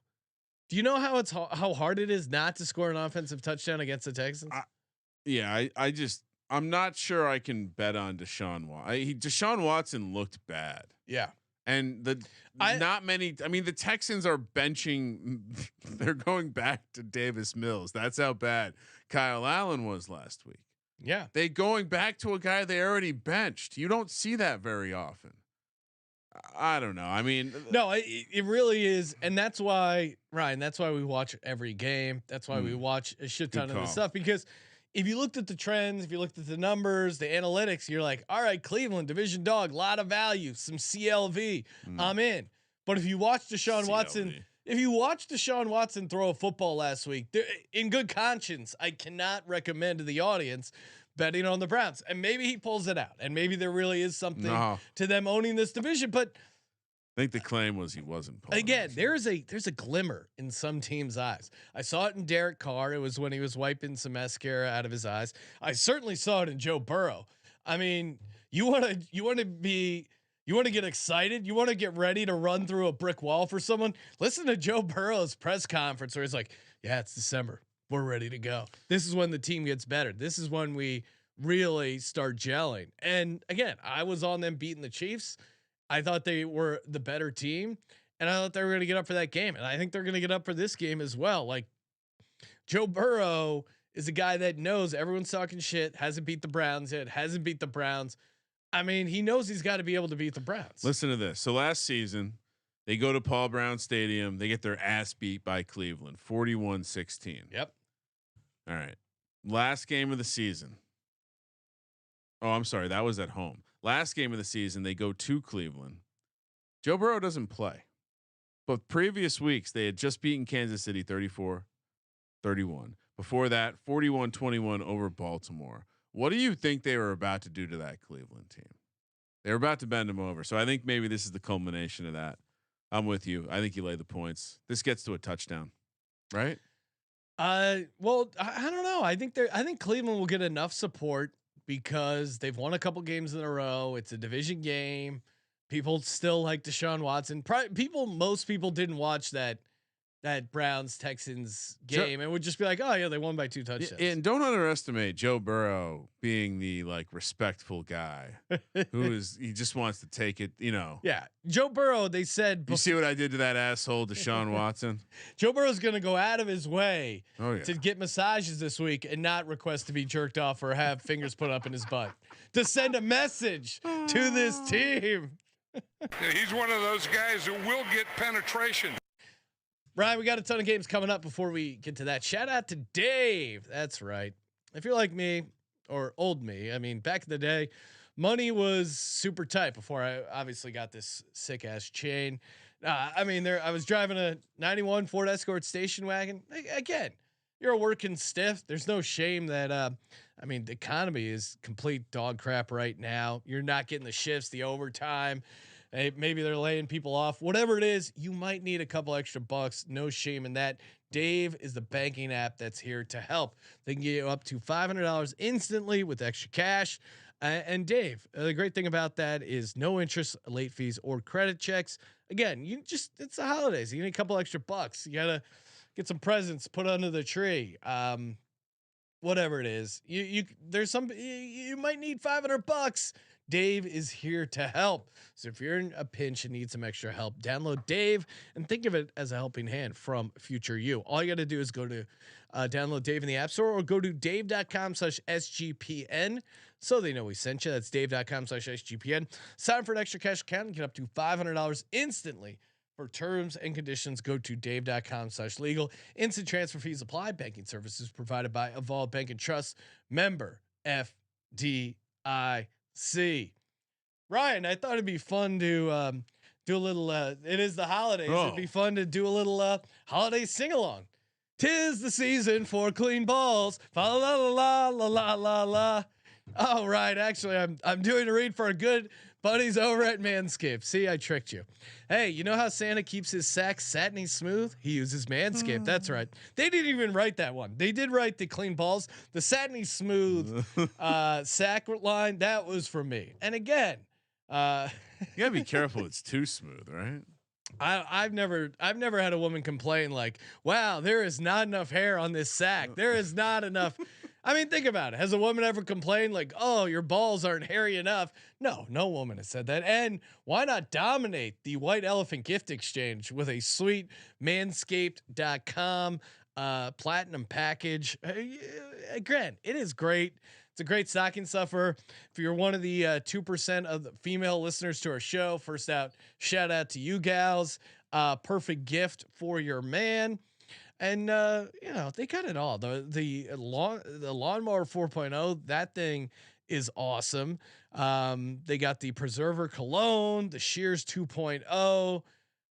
Do you know how hard it is not to score an offensive touchdown against the Texans? I'm not sure I can bet on Deshaun Watson. Deshaun Watson looked bad. Yeah. And the Texans are benching. They're going back to Davis Mills. That's how bad Kyle Allen was last week. Yeah. They going back to a guy they already benched. You don't see that very often. I don't know. I mean, no, it really is. And that's why, Ryan, that's why we watch every game. That's why we watch a shit ton of this stuff, because if you looked at the trends, if you looked at the numbers, the analytics, you're like, all right, Cleveland division dog, lot of value, some CLV, I'm in. But if you watch Deshaun Watson throw a football last week, in good conscience, I cannot recommend to the audience betting on the Browns. And maybe he pulls it out, and maybe there really is something to them owning this division. But I think the claim was he wasn't pulling. Again, there's a glimmer in some teams' eyes. I saw it in Derek Carr. It was when he was wiping some mascara out of his eyes. I certainly saw it in Joe Burrow. I mean, you want to get excited. You want to get ready to run through a brick wall for someone. Listen to Joe Burrow's press conference where he's like, "Yeah, it's December. We're ready to go. This is when the team gets better. This is when we really start gelling." And again, I was on them beating the Chiefs. I thought they were the better team, and I thought they were going to get up for that game. And I think they're going to get up for this game as well. Like, Joe Burrow is a guy that knows everyone's talking shit, hasn't beat the Browns yet, hasn't beat the Browns. I mean, he knows he's got to be able to beat the Browns. Listen to this. So last season, they go to Paul Brown Stadium. They get their ass beat by Cleveland, 41-16. Yep. All right. Last game of the season. Oh, I'm sorry. That was at home. Last game of the season, they go to Cleveland. Joe Burrow doesn't play. But previous weeks, they had just beaten Kansas City 34-31. Before that, 41-21 over Baltimore. What do you think they were about to do to that Cleveland team? They were about to bend them over. So I think maybe this is the culmination of that. I'm with you. I think you lay the points. This gets to a touchdown, right? Well, I don't know. I think Cleveland will get enough support because they've won a couple games in a row. It's a division game. People still like Deshaun Watson. Most people didn't watch that Browns Texans game and would just be like, "Oh yeah, they won by 2 touchdowns." And don't underestimate Joe Burrow being the respectful guy he just wants to take it, Yeah, Joe Burrow. They said, "You see what I did to that asshole, Deshaun Watson?" Joe Burrow's going to go out of his way to get massages this week and not request to be jerked off or have fingers put up in his butt to send a message to this team. He's one of those guys who will get penetration. Brian, we got a ton of games coming up before we get to that. Shout out to Dave. That's right. If you're like me or old me, I mean, back in the day, money was super tight before I obviously got this sick ass chain. I was driving a 91 Ford Escort station wagon. Again, you're a working stiff. There's no shame that, the economy is complete dog crap right now. You're not getting the shifts, the overtime. Hey, maybe they're laying people off. Whatever it is, you might need a couple extra bucks. No shame in that. Dave is the banking app that's here to help. They can get you up to $500 instantly with extra cash. And Dave, the great thing about that is no interest, late fees, or credit checks. Again, it's the holidays. You need a couple extra bucks. You got to get some presents put under the tree. Whatever it is, you might need $500. Dave is here to help. So if you're in a pinch and need some extra help, download Dave and think of it as a helping hand from future you. All you got to do is go to download Dave in the App Store or go to dave.com/SGPN so they know we sent you. That's dave.com/SGPN. Sign up for an extra cash account and get up to $500 instantly. For terms and conditions, go to dave.com/legal. Instant transfer fees apply. Banking services provided by Evolve Bank and Trust. Member FDIC. Ryan, I thought it'd be fun to do a little. It is the holidays. It'd be fun to do a little holiday sing along. 'Tis the season for clean balls. Fa la la la la la la la. Oh, right. Actually, I'm doing a read for a good buddies over at Manscaped. See, I tricked you. Hey, you know how Santa keeps his sack satiny smooth? He uses Manscaped. That's right. They didn't even write that one. They did write the clean balls. The satiny smooth sack line, that was for me. And again, you gotta be careful. It's too smooth, right? I've never had a woman complain like, "Wow, there is not enough hair on this sack. There is not enough." I mean, think about it. Has a woman ever complained like, "Oh, your balls aren't hairy enough"? No woman has said that. And why not dominate the White Elephant gift exchange with a sweet manscaped.com platinum package? Again, it is great. It's a great stocking stuffer. If you're one of the 2% of the female listeners to our show, shout out to you gals. Perfect gift for your man. And they got it all. The lawnmower 4.0, that thing is awesome. They got the preserver cologne, the shears 2.0.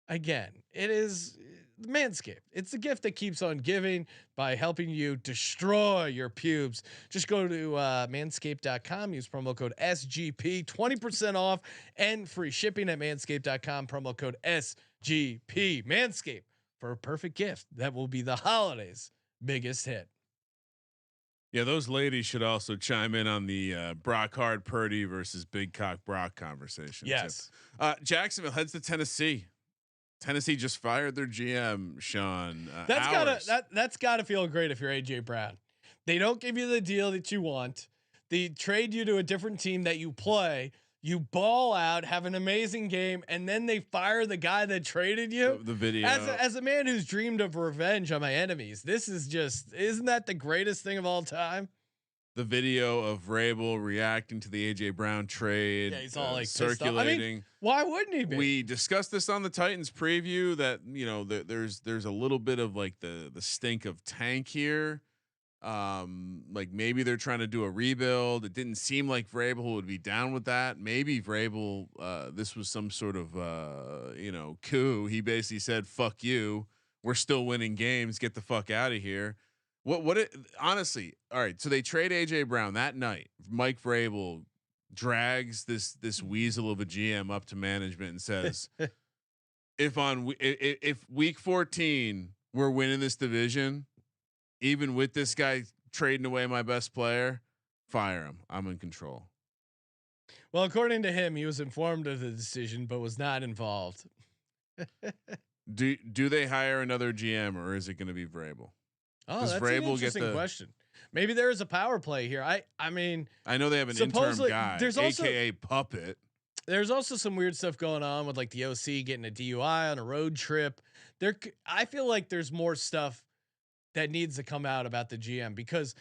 Again, it is Manscaped. It's the gift that keeps on giving by helping you destroy your pubes. Just go to manscaped.com, use promo code SGP, 20% off and free shipping at manscaped.com, promo code SGP. Manscaped, for a perfect gift that will be the holidays' biggest hit. Yeah, those ladies should also chime in on the Brock Purdy versus Big Cock Brock conversation. Yes. Jacksonville heads to Tennessee. Tennessee just fired their GM, Sean. That's gotta feel great if you're AJ Brown. They don't give you the deal that you want. They trade you to a different team that you play. You ball out, have an amazing game, and then they fire the guy that traded you. The video. As a man who's dreamed of revenge on my enemies, this is isn't that the greatest thing of all time? The video of Vrabel reacting to the AJ Brown trade. Yeah, he's all like circulating. I mean, why wouldn't he be? We discussed this on the Titans preview that there's a little bit of like the stink of tank here. Like maybe they're trying to do a rebuild. It didn't seem like Vrabel would be down with that. Maybe Vrabel, this was some sort of coup. He basically said, "Fuck you. We're still winning games. Get the fuck out of here." Honestly, all right. So they trade AJ Brown that night. Mike Vrabel drags this weasel of a GM up to management and says, if week 14 we're winning this division, even with this guy trading away my best player, fire him. I'm in control. Well, according to him, he was informed of the decision but was not involved. Do they hire another GM or is it going to be Vrabel? Oh, that's an interesting question. Maybe there is a power play here. I mean, I know they have an interim guy, there's also, AKA Puppet. There's also some weird stuff going on with like the OC getting a DUI on a road trip. I feel like there's more stuff that needs to come out about the GM because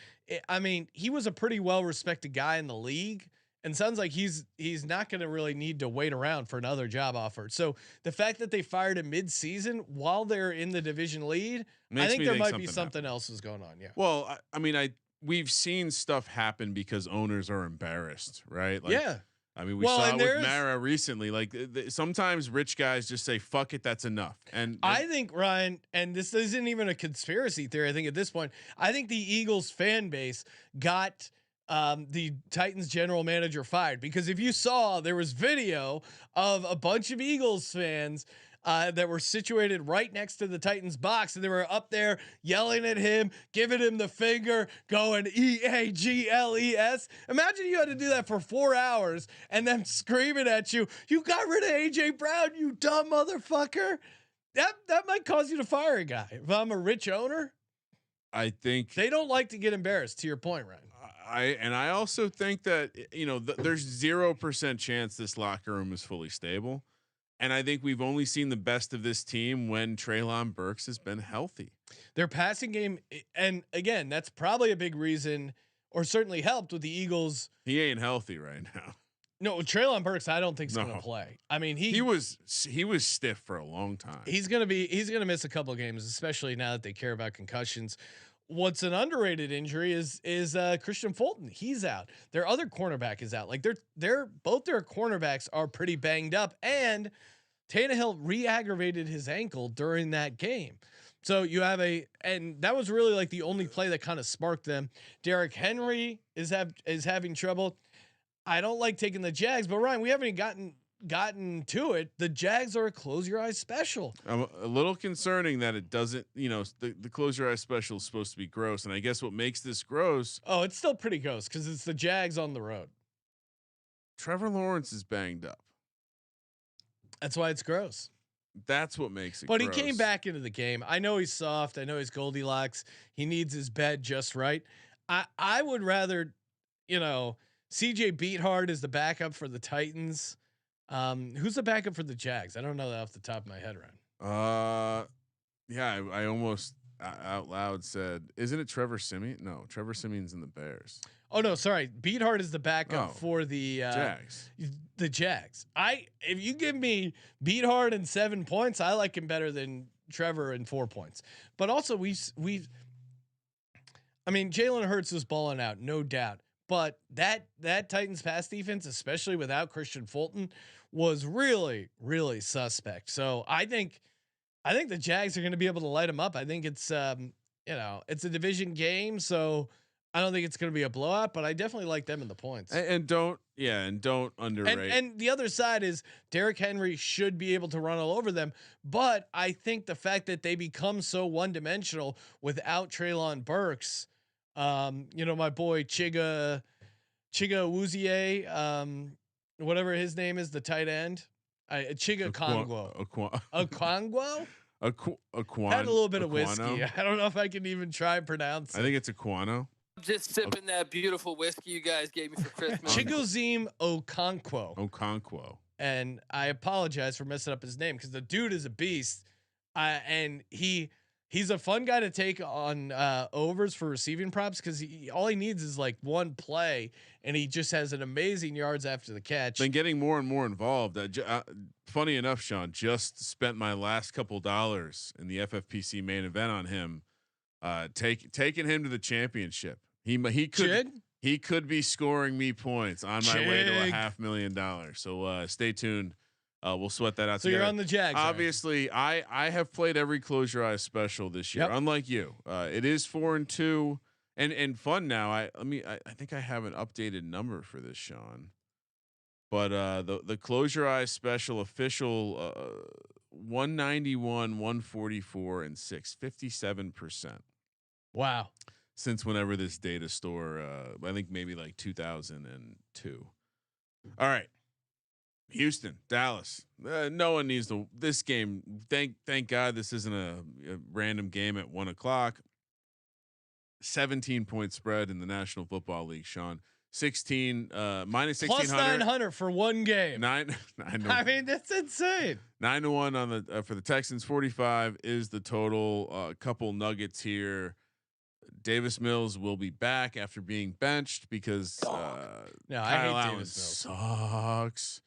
he was a pretty well respected guy in the league. And sounds like he's not going to really need to wait around for another job offer. So the fact that they fired him mid-season while they're in the division lead, I think there might be something else is going on. Yeah. Well, we've seen stuff happen because owners are embarrassed, right? Like, yeah. We saw it with Mara recently. Like sometimes rich guys just say, "Fuck it, that's enough." And I think Ryan, and this isn't even a conspiracy theory. I think at this point, I think the Eagles fan base got the Titans general manager fired because if you saw, there was video of a bunch of Eagles fans that were situated right next to the Titans box, and they were up there yelling at him, giving him the finger, going EAGLES. Imagine you had to do that for 4 hours and them screaming at you. You got rid of AJ Brown, you dumb motherfucker. That might cause you to fire a guy. If I'm a rich owner, I think they don't like to get embarrassed. To your point, Ryan. I also think that there's 0% chance this locker room is fully stable, and I think we've only seen the best of this team when Treylon Burks has been healthy. Their passing game, and again, that's probably a big reason, or certainly helped with the Eagles. He ain't healthy right now. No, Treylon Burks, I don't think is going to play. I mean, he was stiff for a long time. He's going to miss a couple of games, especially now that they care about concussions. What's an underrated injury is Christian Fulton. He's out. Their other cornerback is out. Like both their cornerbacks are pretty banged up, and Tannehill re-aggravated his ankle during that game. So you have and that was really like the only play that kind of sparked them. Derrick Henry is having trouble. I don't like taking the Jags, but Ryan, we haven't even gotten to it. The Jags are a close your eyes special. I'm a little concerning that it doesn't, the close your eyes special is supposed to be gross. And I guess what makes this gross. Oh, it's still pretty gross because it's the Jags on the road. Trevor Lawrence is banged up. That's why it's gross. That's what makes it But gross. He came back into the game. I know he's soft. I know he's Goldilocks. He needs his bed just right. I would rather, CJ Beathard is the backup for the Titans. Who's the backup for the Jags? I don't know that off the top of my head, Ryan. Yeah, I almost out loud said, isn't it Trevor Siemian? No, Trevor Siemian's in the Bears. Oh no, sorry. Beathard is the backup for the Jags. The Jags. If you give me Beathard and 7 points, I like him better than Trevor and 4 points. But also I mean, Jalen Hurts was balling out, no doubt. But that Titans pass defense, especially without Christian Fulton, was really, really suspect. So I think the Jags are going to be able to light them up. I think it's it's a division game, so I don't think it's going to be a blowout. But I definitely like them in the points. And don't underrate. And the other side is Derrick Henry should be able to run all over them. But I think the fact that they become so one dimensional without Treylon Burks. My boy Chiga Wuzie, whatever his name is, the tight end, Chiga Kongwo. Aquan had a little bit of whiskey. I don't know if I can even try and pronounce it. I think it's Aquano. Just sipping that beautiful whiskey you guys gave me for Christmas. Chigoziem Okonkwo. And I apologize for messing up his name because the dude is a beast. And he's a fun guy to take on overs for receiving props because all he needs is like one play and he just has an amazing yards after the catch. Been getting more and more involved. Funny enough, Sean, just spent my last couple dollars in the FFPC main event on him, taking him to the championship. He could be scoring me points on my way to $500,000. So stay tuned. We'll sweat that out. So together. You're on the Jags. Obviously, right? I have played every Close Your Eyes special this year. Yep. Unlike you, it is 4-2 and fun now. I think I have an updated number for this, Sean. But the Close Your Eyes special official 191, 144, and 57%. Wow. Since whenever this data store, I think maybe like 2002. All right. Houston, Dallas. No one needs this game. Thank God this isn't a random game at 1:00. 17-point spread in the National Football League. Sean, 16 minus 1600 plus 900 for one game. Nine. I mean, that's insane. 9-1 on the for the Texans. 45 is the total. A couple nuggets here. Davis Mills will be back after being benched because Kyle Allen sucks.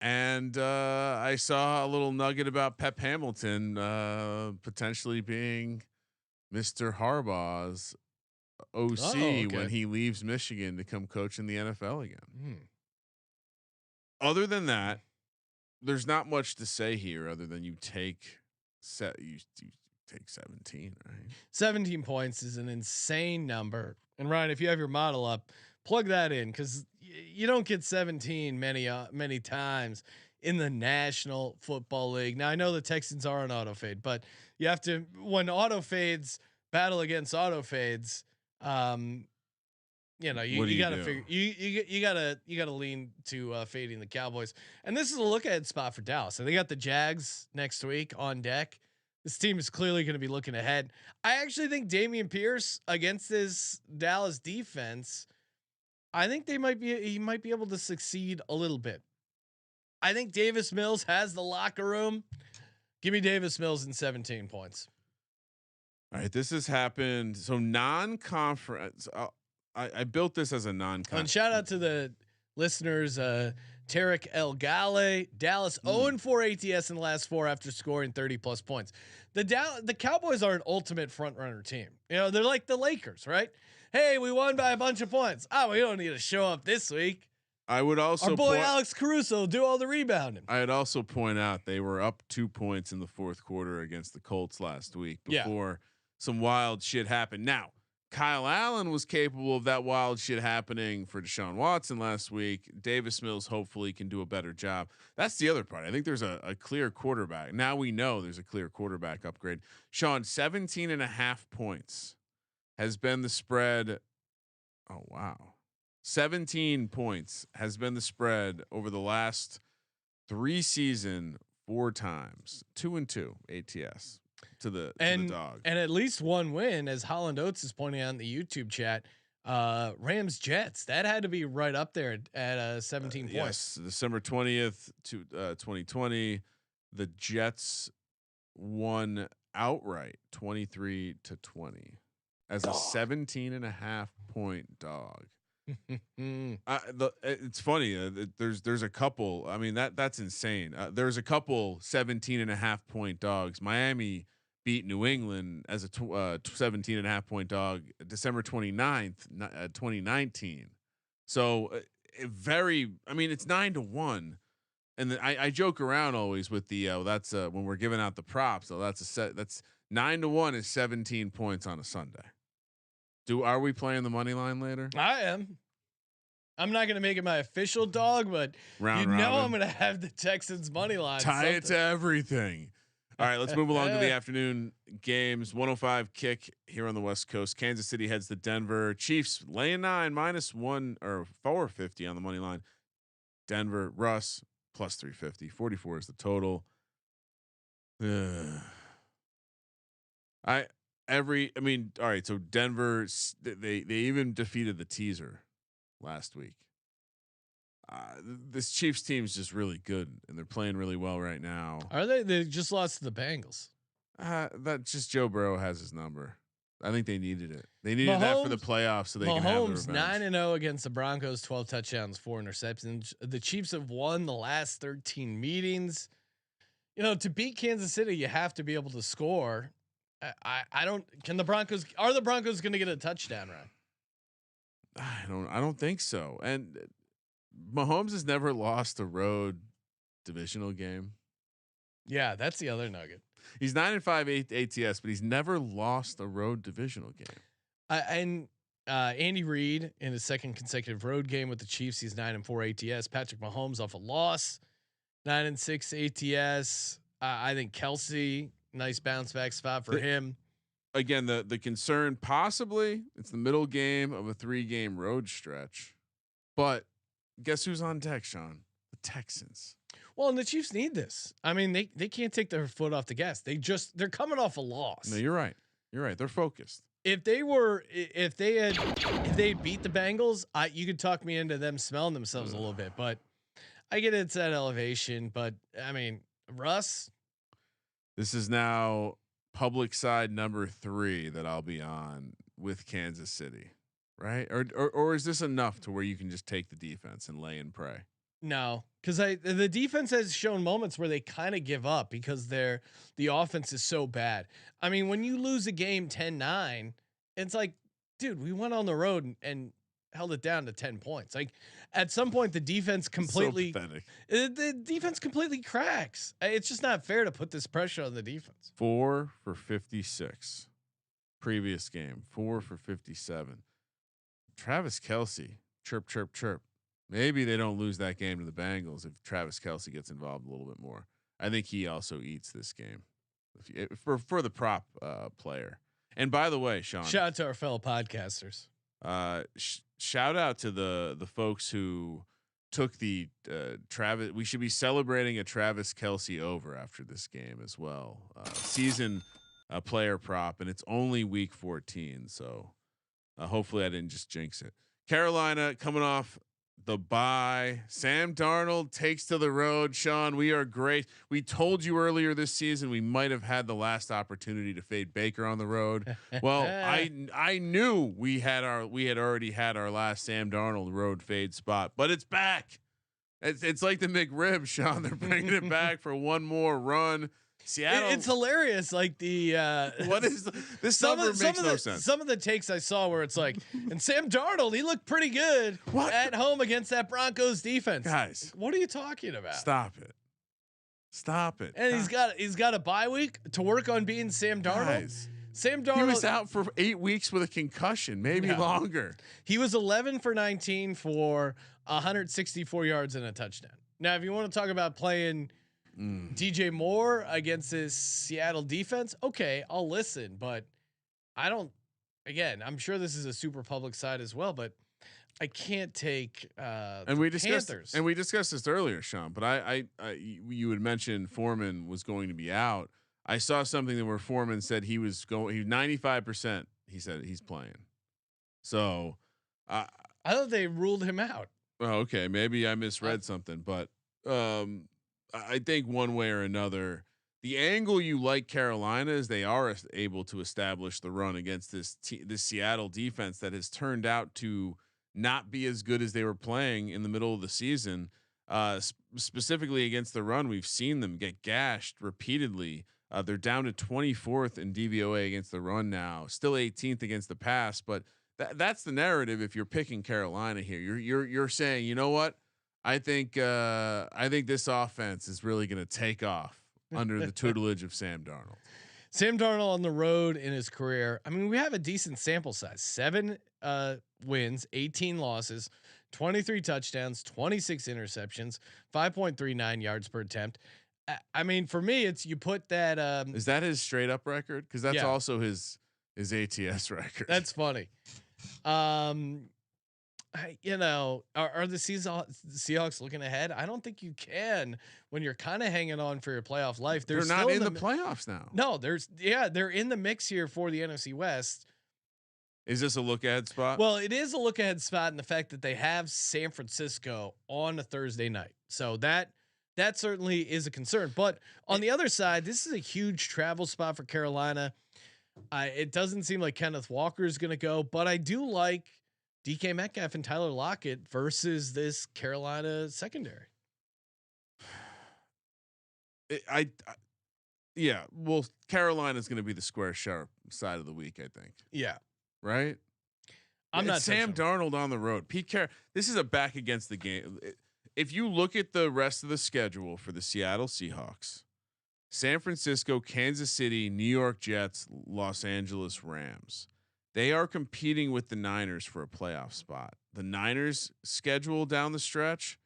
And I saw a little nugget about Pep Hamilton potentially being Mr. Harbaugh's OC when he leaves Michigan to come coach in the NFL again. Other than that, there's not much to say here other than you take 17, right? 17 points is an insane number. And Ryan, if you have your model up, plug that in because you don't get 17 many times in the National Football League. Now I know the Texans are an auto fade, but you have to when auto fades battle against auto fades. You gotta figure you gotta lean to fading the Cowboys. And this is a look ahead spot for Dallas. And they got the Jags next week on deck. This team is clearly going to be looking ahead. I actually think Dameon Pierce against this Dallas defense, I think he might be able to succeed a little bit. I think Davis Mills has the locker room. Give me Davis Mills in 17 points. All right, this has happened. So non-conference. I built this as a non-conference. And shout out to the listeners. Tarek El Gale, Dallas 0-4 ATS in the last 4 after scoring 30+ points. The Cowboys are an ultimate front runner team. They're like the Lakers, right? Hey, we won by a bunch of points. We don't need to show up this week. I would also our boy Alex Caruso do all the rebounding. I'd also point out they were up 2 points in the fourth quarter against the Colts last week before some wild shit happened. Now, Kyle Allen was capable of that wild shit happening for Deshaun Watson last week. Davis Mills hopefully can do a better job. That's the other part. I think there's a clear quarterback. Now we know there's a clear quarterback upgrade. Sean, 17.5 points has been the spread. Oh, wow. 17 points has been the spread over the last 3 seasons 4 times. 2-2 ATS. To the dog, and at least one win, as Holland Oates is pointing out in the YouTube chat. Rams Jets, that had to be right up there at 17 points. Yes, December 20th to 2020, the Jets won outright 23-20 as a 17.5 point dog. It's funny. There's a couple. I mean that's insane. There's a couple 17.5 point dogs. Miami beat New England as a 17.5 point dog December 29th, 2019. So very. I mean it's 9-1. And then I joke around always with the that's when we're giving out the props. So that's a set. That's 9-1 is 17 points on a Sunday. Are we playing the money line later? I am. I'm not going to make it my official dog, but Round I'm robin. going to have the Texans money line. Tie it to everything. All right, let's move along to the afternoon games. 105 kick here on the West Coast. Kansas City heads to Denver. Chiefs laying 9 -1 or 450 on the money line. Denver Russ plus 350. 44 is the total. All right. So Denver, they even defeated the teaser last week. This Chiefs team is just really good, and they're playing really well right now. Are they? They just lost to the Bengals. That's just Joe Burrow has his number. I think they needed it. They needed that for the playoffs, so they can have the Mahomes revenge. 9-0 against the Broncos, 12 touchdowns, 4 interceptions. The Chiefs have won the last 13 meetings. You know, to beat Kansas City, you have to be able to score. I don't. Can the Broncos? Are the Broncos going to get a touchdown run? I don't think so. And Mahomes has never lost a road divisional game. Yeah, that's the other nugget. He's 9-5 ATS, but he's never lost a road divisional game. Andy Reid in his second consecutive road game with the Chiefs, he's 9-4 ATS. Patrick Mahomes off a loss, 9-6 ATS. I think Kelsey, nice bounce back spot for him. Again, the concern possibly it's the middle game of a 3-game road stretch, but guess who's on deck, Sean? The Texans. Well, and the Chiefs need this. I mean, they can't take their foot off the gas. They're coming off a loss. No, you're right. You're right. They're focused. If they had beat the Bengals, you could talk me into them smelling themselves a little bit, but I get it's that elevation. But I mean, Russ. This is now public side number 3 that I'll be on with Kansas City, right? Or is this enough to where you can just take the defense and lay and pray? No, because the defense has shown moments where they kind of give up because the offense is so bad. I mean, when you lose a game 10-9, it's like, dude, we went on the road and held it down to 10 points. Like at some point, the defense completely the defense completely cracks. It's just not fair to put this pressure on the defense. 4 for 56. Previous game, 4 for 57. Travis Kelce, chirp, chirp, chirp. Maybe they don't lose that game to the Bengals if Travis Kelce gets involved a little bit more. I think he also eats this game for the prop player. And by the way, Sean, shout out to our fellow podcasters. Shout out to the folks who took the Travis. We should be celebrating a Travis Kelce over after this game as well. Season player prop, and it's only week 14, so hopefully I didn't just jinx it. Carolina coming off the bye. Sam Darnold takes to the road. Sean, we are great. We told you earlier this season we might have had the last opportunity to fade Baker on the road. Well, I knew we had already had our last Sam Darnold road fade spot, but it's back. It's like the McRib, Sean. They're bringing it back for one more run. Seattle. It's hilarious. Like what is this number makes no sense. Some of the takes I saw where it's like, and Sam Darnold, he looked pretty good at home against that Broncos defense. Guys, what are you talking about? Stop it. And he's got a bye week to work on being Sam Darnold. Guys, Sam Darnold, he was out for 8 weeks with a concussion, maybe longer. He was 11 for 19 for 164 yards and a touchdown. Now, if you want to talk about playing DJ Moore against this Seattle defense, okay, I'll listen, but I don't. Again, I'm sure this is a super public side as well, but I can't take and we discussed Panthers. And we discussed this earlier, Sean. But you had mentioned Foreman was going to be out. I saw something where Foreman said he was going. He 95%. He said he's playing. So I thought they ruled him out. Oh, okay, maybe I misread something, but I think one way or another, the angle you like Carolina is they are able to establish the run against this Seattle defense that has turned out to not be as good as they were playing in the middle of the season. Specifically against the run, we've seen them get gashed repeatedly. They're down to 24th in DVOA against the run now, still 18th against the pass. But that's the narrative. If you're picking Carolina here, you're saying, you know what? I think this offense is really going to take off under the tutelage of Sam Darnold. Sam Darnold on the road in his career. I mean, we have a decent sample size: 7 wins, 18 losses, 23 touchdowns, 26 interceptions, 5.39 yards per attempt. I mean, for me, it's you put that. Is that his straight up record? Because that's also his ATS record. That's funny. You know, are the Seahawks looking ahead? I don't think you can when you're kind of hanging on for your playoff life. They're not in the playoffs now. No, they're in the mix here for the NFC West. Is this a look ahead spot? Well, it is a look ahead spot in the fact that they have San Francisco on a Thursday night. So that certainly is a concern. But on the other side, this is a huge travel spot for Carolina. It doesn't seem like Kenneth Walker is going to go, but I do like DK Metcalf and Tyler Lockett versus this Carolina secondary. Yeah. Well, Carolina's going to be the square sharp side of the week, I think. Yeah. Right. I'm not Sam Darnold on the road. This is a back against the game. If you look at the rest of the schedule for the Seattle Seahawks, San Francisco, Kansas City, New York Jets, Los Angeles Rams, they are competing with the Niners for a playoff spot. The Niners schedule down the stretch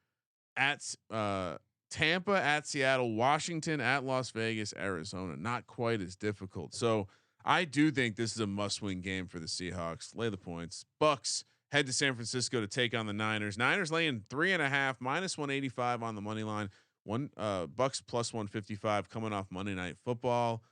at Tampa, at Seattle, Washington, at Las Vegas, Arizona. Not quite as difficult. So I do think this is a must-win game for the Seahawks. Lay the points. Bucks head to San Francisco to take on the Niners. Niners laying 3.5, -185 on the money line. Bucks +155 coming off Monday Night Football.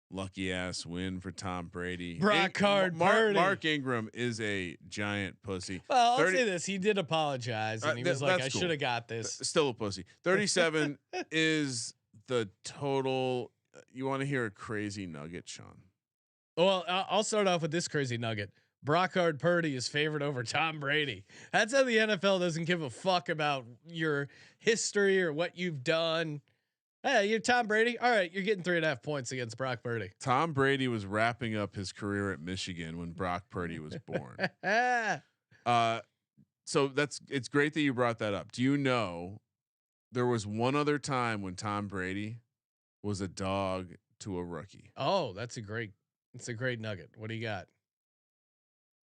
Lucky ass win for Tom Brady. Mark Ingram is a giant pussy. Well, I'll say this: he did apologize, and he was like, "I should have got this." Still a pussy. 37 is the total. You want to hear a crazy nugget, Sean? Well, I'll start off with this crazy nugget. Brock Purdy is favored over Tom Brady. That's how the NFL doesn't give a fuck about your history or what you've done. Hey, you're Tom Brady. All right, you're getting 3.5 points against Brock Purdy. Tom Brady was wrapping up his career at Michigan when Brock Purdy was born. So it's great that you brought that up. Do you know there was one other time when Tom Brady was a dog to a rookie? Oh, that's a great nugget. What do you got?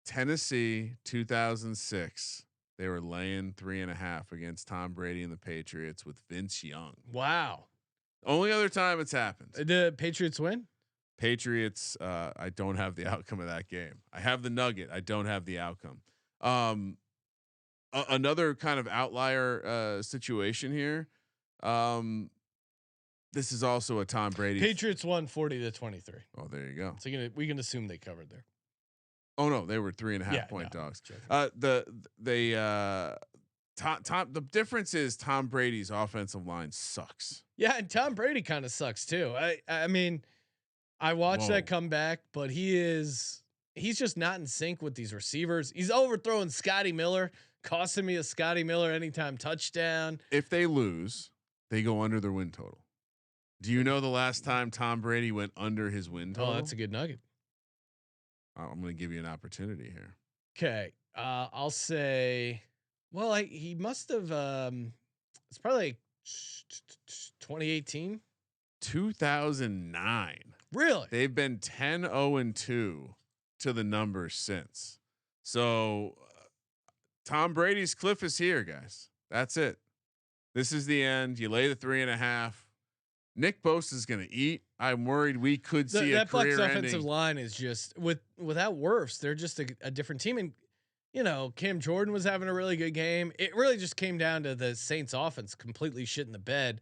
Tennessee, 2006. They were laying 3.5 against Tom Brady and the Patriots with Vince Young. Wow. Only other time it's happened. The Patriots win? Patriots. I don't have the outcome of that game. I have the nugget. I don't have the outcome. Another kind of outlier situation here. This is also a Tom Brady. Patriots won 40-23. Oh, there you go. So we can assume they covered there. Oh no, they were 3.5 point dogs. The difference is Tom Brady's offensive line sucks. Yeah, and Tom Brady kind of sucks too. I mean, I watched that comeback, but he's just not in sync with these receivers. He's overthrowing Scotty Miller, costing me a Scotty Miller anytime touchdown. If they lose, they go under their win total. Do you know the last time Tom Brady went under his win total? Oh, that's a good nugget. I'm going to give you an opportunity here. Okay. I'll say, well, he must have, it's probably like 2018, 2009. Really? They've been 10-0-2 to the numbers since. So Tom Brady's cliff is here, guys. That's it. This is the end. You lay the 3.5. Nick Bosa is going to eat. I'm worried we could see a career Bucs offensive line is just without Wirfs. They're just a different team. And you know, Cam Jordan was having a really good game. It really just came down to the Saints offense completely shit in the bed.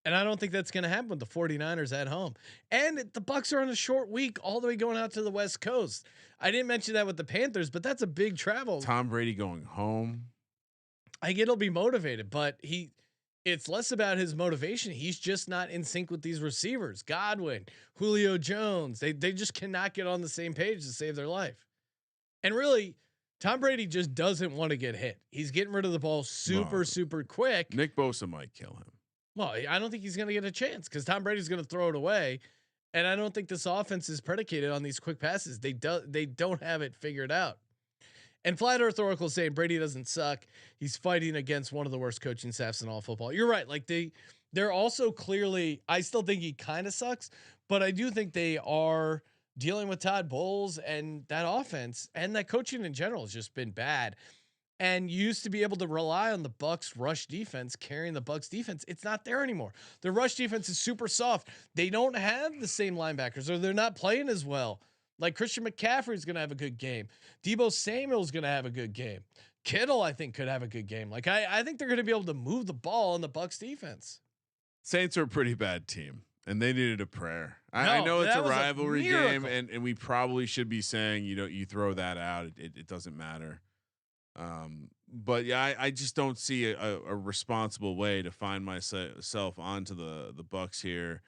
And I don't think that's going to happen with the 49ers at home. And the Bucs are on a short week all the way going out to the West Coast. I didn't mention that with the Panthers, but that's a big travel. Tom Brady going home. I get he'll be motivated, but it's less about his motivation. He's just not in sync with these receivers. Godwin, Julio Jones, they just cannot get on the same page to save their life. And really, Tom Brady just doesn't want to get hit. He's getting rid of the ball super quick. Nick Bosa might kill him. Well, I don't think he's going to get a chance because Tom Brady's going to throw it away. And I don't think this offense is predicated on these quick passes. They don't have it figured out. And Flat Earth Oracle saying Brady doesn't suck. He's fighting against one of the worst coaching staffs in all football. You're right. Like they're also clearly, I still think he kind of sucks, but I do think they are dealing with Todd Bowles, and that offense and that coaching in general has just been bad. And you used to be able to rely on the Bucs rush defense carrying the Bucs defense. It's not there anymore. The rush defense is super soft. They don't have the same linebackers, or they're not playing as well. Like Christian McCaffrey's going to have a good game. Deebo Samuel's going to have a good game. Kittle, I think, could have a good game. Like I think they're going to be able to move the ball on the Bucs defense. Saints are a pretty bad team, and they needed a prayer. I know it's a rivalry game, and we probably should be saying, you throw that out. It doesn't matter. But yeah, I just don't see a responsible way to find myself onto the Bucs here.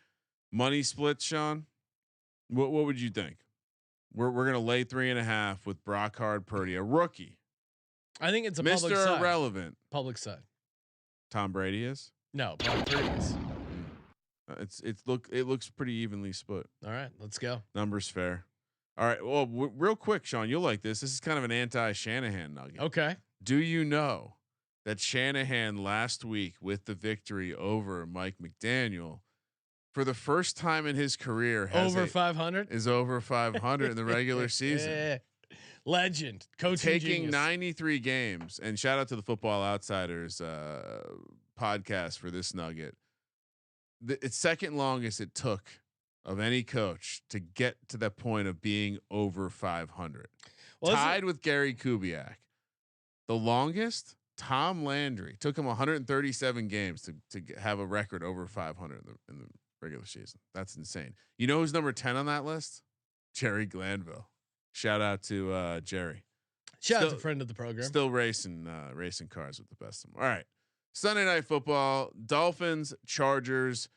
Money splits, Sean. What would you think? We're gonna lay 3.5 with Brock Purdy, a rookie. I think it's a Mr. public side. Irrelevant. Public side. Tom Brady is. No, Brock Purdy is. It looks pretty evenly split. All right, let's go. Numbers fair. All right. Well, real quick, Sean, you'll like this. This is kind of an anti-Shanahan nugget. Okay. Do you know that Shanahan last week with the victory over Mike McDaniel, for the first time in his career, over 500 is over 500 in the regular season. Legend, coaching taking genius. 93 games, and shout out to the Football Outsiders podcast for this nugget. It's second longest it took of any coach to get to that point of being over 500. Well, tied with Gary Kubiak. The longest, Tom Landry, took him 137 games to have a record over 500 in the regular season. That's insane. You know who's number 10 on that list? Jerry Glanville. Shout out to Jerry. Shout out to friend of the program. Still racing cars with the best of them. All right. Sunday Night Football, Dolphins, Chargers.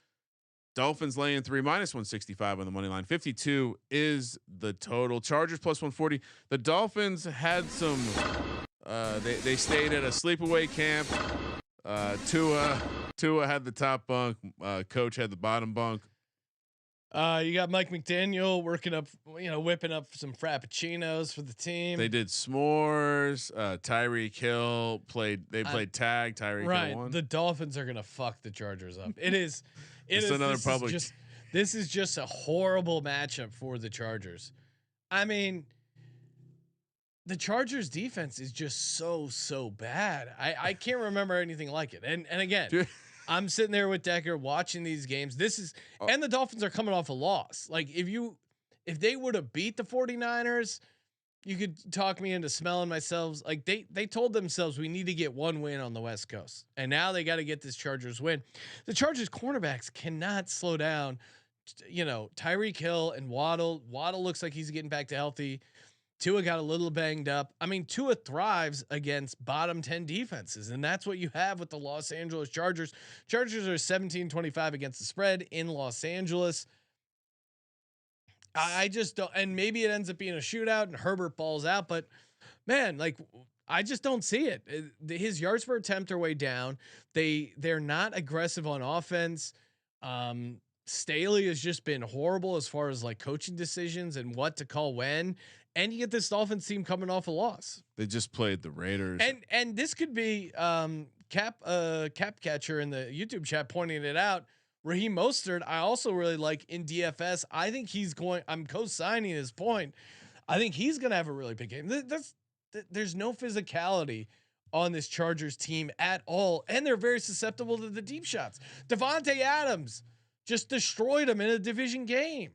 Dolphins laying 3 -165 on the money line. 52 is the total. Chargers +140. The Dolphins had some. They stayed at a sleepaway camp. Tua had the top bunk. Coach had the bottom bunk. You got Mike McDaniel working up, whipping up some frappuccinos for the team. They did s'mores. Tyreek Hill played. They played tag. Tyreek Hill won. The Dolphins are gonna fuck the Chargers up. It is. It's another public. This is just a horrible matchup for the Chargers. I mean, the Chargers defense is just so bad. I can't remember anything like it. And again, I'm sitting there with Decker watching these games. And the Dolphins are coming off a loss. Like if they would have beat the 49ers, you could talk me into smelling myself. Like they told themselves we need to get one win on the West Coast, and now they got to get this Chargers win. The Chargers cornerbacks cannot slow down. Tyreek Hill and Waddle. Waddle looks like he's getting back to healthy. Tua got a little banged up. I mean, Tua thrives against bottom 10 defenses, and that's what you have with the Los Angeles Chargers. Chargers are 17-25 against the spread in Los Angeles. I just don't, and maybe it ends up being a shootout and Herbert balls out, but man, like I just don't see it. His yards per attempt are way down. They're not aggressive on offense. Staley has just been horrible as far as like coaching decisions and what to call when. And you get this Dolphins team coming off a loss. They just played the Raiders. And this could be Cap Catcher in the YouTube chat pointing it out. Raheem Mostert, I also really like in DFS. I think I'm co-signing his point. I think he's going to have a really big game. There's no physicality on this Chargers team at all. And they're very susceptible to the deep shots. Devontae Adams just destroyed him in a division game.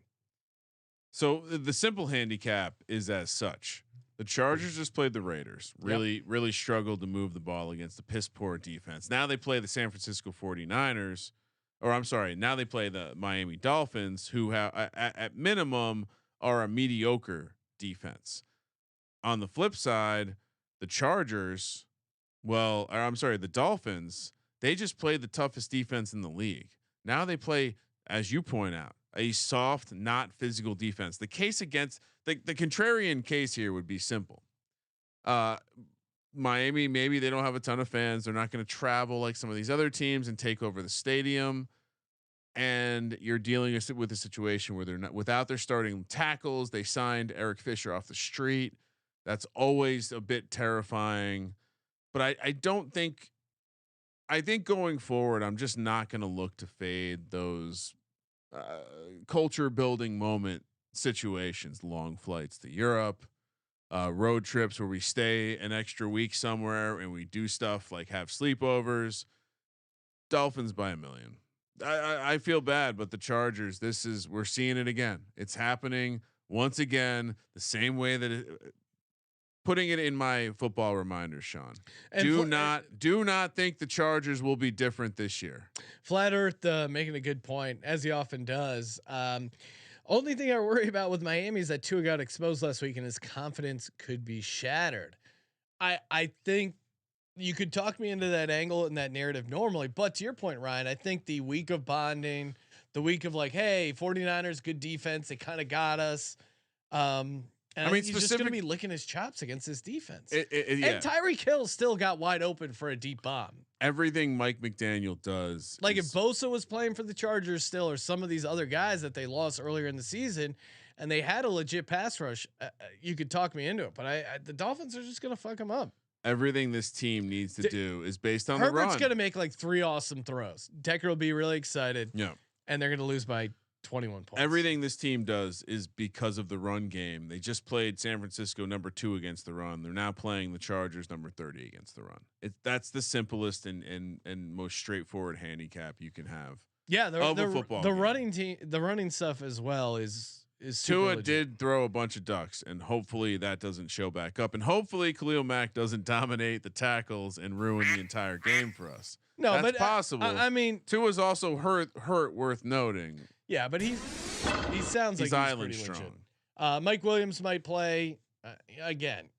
So the simple handicap is as such. The Chargers just played the Raiders. Really struggled to move the ball against the piss poor defense. Now they play the San Francisco 49ers. Or I'm sorry, now they play the Miami Dolphins, who have at minimum are a mediocre defense. On the flip side, the Chargers, the Dolphins, they just played the toughest defense in the league. Now they play, as you point out, a soft, not physical defense. The case against the contrarian case here would be simple. Miami, maybe they don't have a ton of fans. They're not going to travel like some of these other teams and take over the stadium. And you're dealing with a situation where they're not without their starting tackles. They signed Eric Fisher off the street. That's always a bit terrifying. But I don't think. I think going forward, I'm just not going to look to fade those culture building moment situations, long flights to Europe, road trips where we stay an extra week somewhere and we do stuff like have sleepovers. Dolphins by 1,000,000. I feel bad, but the Chargers, we're seeing it again. It's happening once again, the same way that putting it in my football reminders, Sean. And do not think the Chargers will be different this year. Flat Earth making a good point, as he often does. Only thing I worry about with Miami is that Tua got exposed last week and his confidence could be shattered. I think you could talk me into that angle and that narrative normally, but to your point, Ryan, I think the week of bonding, the week of like, hey, 49ers, good defense. They kind of got us. And I mean, he's just going to be licking his chops against this defense. Yeah. And Tyreek Hill still got wide open for a deep bomb. Everything Mike McDaniel does, like if Bosa was playing for the Chargers still, or some of these other guys that they lost earlier in the season, and they had a legit pass rush, you could talk me into it. But the Dolphins are just going to fuck them up. Everything this team needs to do is based on the run. Herbert's going to make like 3 awesome throws. Decker will be really excited. Yeah, and they're going to lose by 21 points. Everything this team does is because of the run game. They just played San Francisco number 2 against the run. They're now playing the Chargers number 30 against the run. That's the simplest and most straightforward handicap you can have. Yeah, the running team, the running stuff as well is Tua did throw a bunch of ducks, and hopefully that doesn't show back up, and hopefully Khalil Mack doesn't dominate the tackles and ruin the entire game for us. No, that's but possible. I mean, Tua's also hurt worth noting. Yeah, but he sounds like he's island pretty strong. Legit. Mike Williams might play again.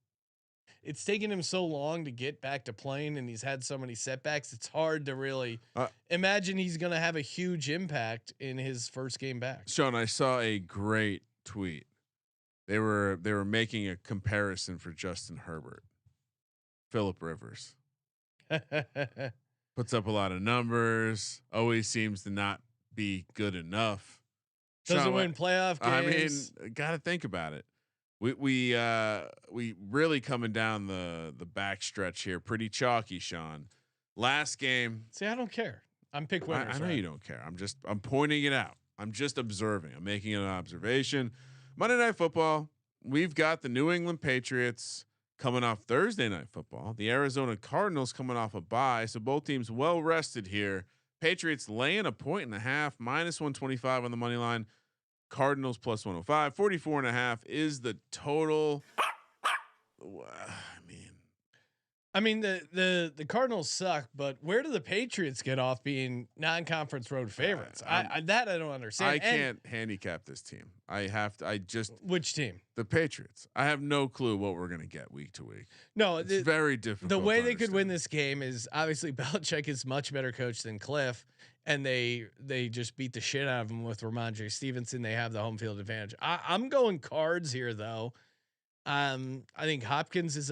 It's taken him so long to get back to playing, and he's had so many setbacks. It's hard to really imagine he's going to have a huge impact in his first game back. Sean, I saw a great tweet. They were making a comparison for Justin Herbert. Phillip Rivers puts up a lot of numbers. Always seems to not be good enough. Doesn't win playoff games. I mean, got to think about it. We really coming down the back stretch here. Pretty chalky, Sean. Last game. See, I don't care. I'm pick winners. I know you don't care. I'm pointing it out. I'm just observing. I'm making an observation. Monday Night Football. We've got the New England Patriots coming off Thursday Night Football. The Arizona Cardinals coming off a bye. So both teams well rested here. Patriots laying 1.5 -125 on the money line. Cardinals plus 105. 44.5 is the total. I mean the Cardinals suck, but where do the Patriots get off being non-conference road favorites? I don't understand. I can't handicap this team. Which team? The Patriots. I have no clue what we're gonna get week to week. No, it's very difficult. The way they could win this game is obviously Belichick is much better coach than Cliff, and they just beat the shit out of him with Ramondre Stevenson. They have the home field advantage. I'm going Cards here though. I think Hopkins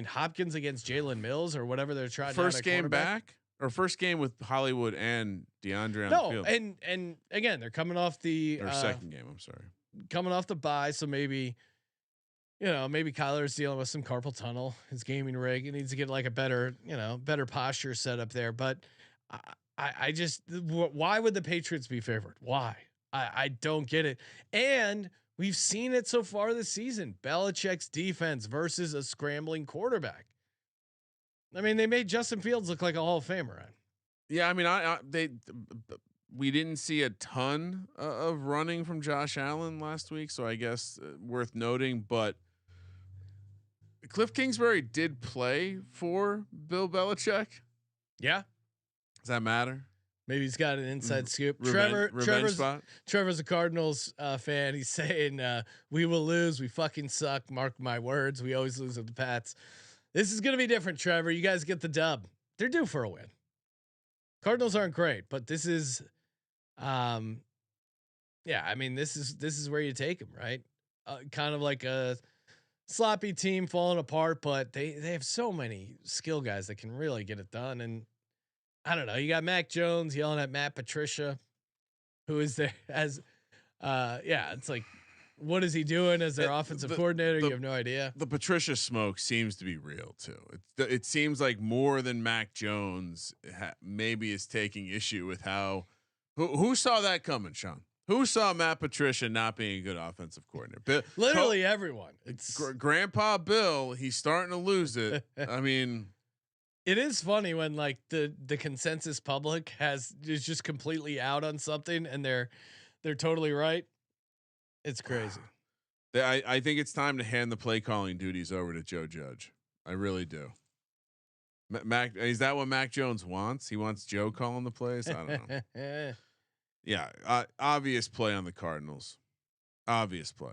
Hopkins against Jalen Mills or whatever they're trying. First game back or first game with Hollywood and DeAndre on the field. and again they're coming off the second game. I'm sorry, coming off the bye, so maybe Kyler's dealing with some carpal tunnel. His gaming rig, he needs to get like a better posture set up there. But I just why would the Patriots be favored? Why? I don't get it. And we've seen it so far this season. Belichick's defense versus a scrambling quarterback. I mean, they made Justin Fields look like a Hall of Famer. Right? Yeah, I mean, we didn't see a ton of running from Josh Allen last week, so I guess worth noting. But Cliff Kingsbury did play for Bill Belichick. Yeah, does that matter? Maybe he's got an inside scoop. Trevor's a Cardinals fan. He's saying we will lose. We fucking suck. Mark my words. We always lose with the Pats. This is gonna be different, Trevor. You guys get the dub. They're due for a win. Cardinals aren't great, but this is, I mean, this is where you take them, right? Kind of like a sloppy team falling apart, but they have so many skill guys that can really get it done. And I don't know. You got Mac Jones yelling at Matt Patricia, who is there as, yeah, it's like, what is he doing as their offensive coordinator? You have no idea. The Patricia smoke seems to be real too. It seems like more than Mac Jones maybe is taking issue with how. Who saw that coming, Sean? Who saw Matt Patricia not being a good offensive coordinator? Literally everyone. It's Grandpa Bill. He's starting to lose it. I mean, it is funny when like the consensus public is just completely out on something and they're totally right. It's crazy. I think it's time to hand the play calling duties over to Joe Judge. I really do. Mac, is that what Mac Jones wants? He wants Joe calling the plays. I don't know. Yeah, obvious play on the Cardinals. Obvious play.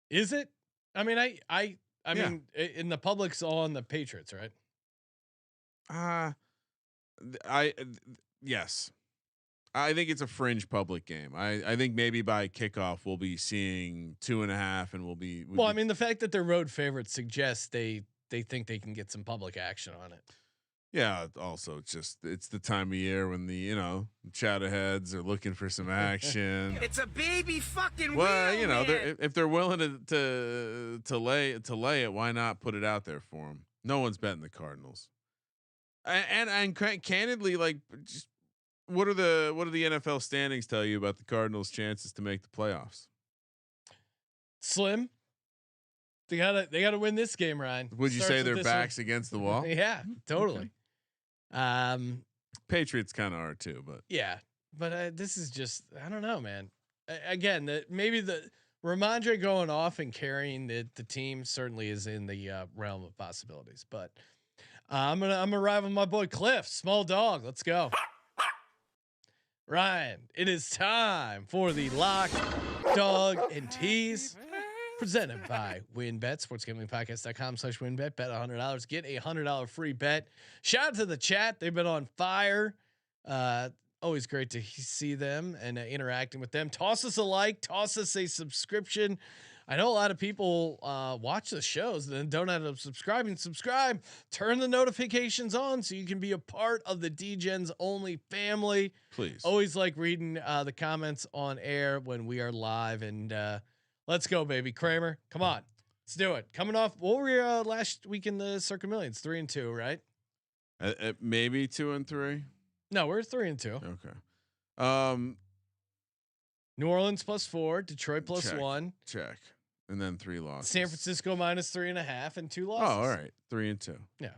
Is it? I mean, I mean, in the public's all on the Patriots, right? Yes. I think it's a fringe public game. I think maybe by kickoff we'll be seeing 2.5, and we'll be. Well, I mean, the fact that they're road favorites suggests they think they can get some public action on it. Yeah. Also, it's the time of year when the Chatterheads are looking for some action. It's a baby fucking Well, wheel, if they're willing to lay it, why not put it out there for them? No one's betting the Cardinals. And candidly, like, just what do the NFL standings tell you about the Cardinals' chances to make the playoffs? Slim. They gotta win this game, Ryan. Would you say their backs against the wall? Yeah, totally. Patriots kind of are too, but yeah, but this is just, I don't know, man. Again, maybe the Ramondre going off and carrying the team certainly is in the realm of possibilities, but I'm gonna ride with my boy Cliff, small dog. Let's go. Ryan, it is time for the Lock, Dog, and Tease, presented by WynnBet, sportsgamblingpodcast.com/WynnBet. Bet $100, get a $100 free bet. Shout out to the chat; they've been on fire. Always great to see them and interacting with them. Toss us a like, toss us a subscription. I know a lot of people watch the shows and don't end up subscribing. Subscribe, turn the notifications on so you can be a part of the D-Gens only family. Please. Always like reading the comments on air when we are live. And let's go, baby. Kramer, come on. Let's do it. Coming off, what were we last week in the Circa Millions? 3-2, right? Maybe 2-3. No, we're 3-2. Okay. New Orleans +4, Detroit +1. Check. And then 3 losses. San Francisco -3.5 and 2 losses. Oh, all right. 3-2. Yeah.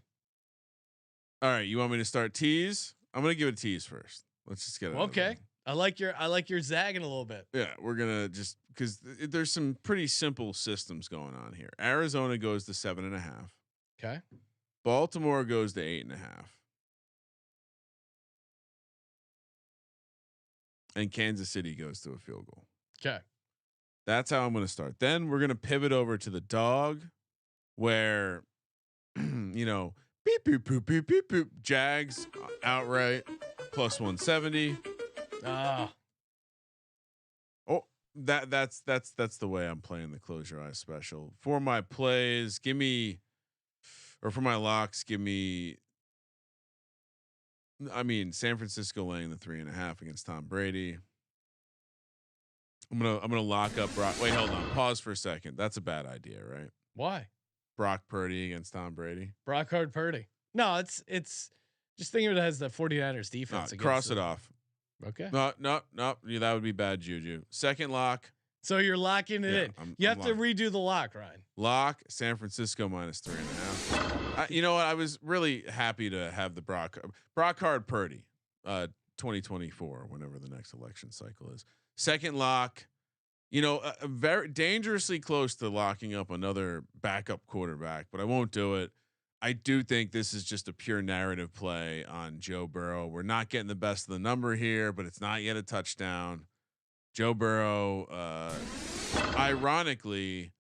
All right. You want me to start tease? I'm going to give it a tease first. Let's just get it. Okay. I like your zagging a little bit. Yeah. We're going to just, because there's some pretty simple systems going on here. Arizona goes to 7.5. Okay. Baltimore goes to 8.5. And Kansas City goes to a field goal. Okay. That's how I'm going to start. Then we're going to pivot over to the dog, where, beep, beep, boop, beep, beep, boop. Jags outright +170. Oh, that's the way I'm playing the close your eyes special. For my plays, for my locks, San Francisco laying the 3.5 against Tom Brady. I'm gonna lock up Brock. Wait, hold on. Pause for a second. That's a bad idea, right? Why? Brock Purdy against Tom Brady. Brock Purdy. No, it's just think of it as the 49ers defense. Cross it off. Okay. No. Yeah, that would be bad juju. Second lock. So you're locking it in. You have to redo the lock, Ryan. Lock San Francisco -3.5. You know what? I was really happy to have the Brock Purdy, 2024, whenever the next election cycle is. Second lock, very dangerously close to locking up another backup quarterback, but I won't do it. I do think this is just a pure narrative play on Joe Burrow. We're not getting the best of the number here, but it's not yet a touchdown. Joe Burrow, ironically,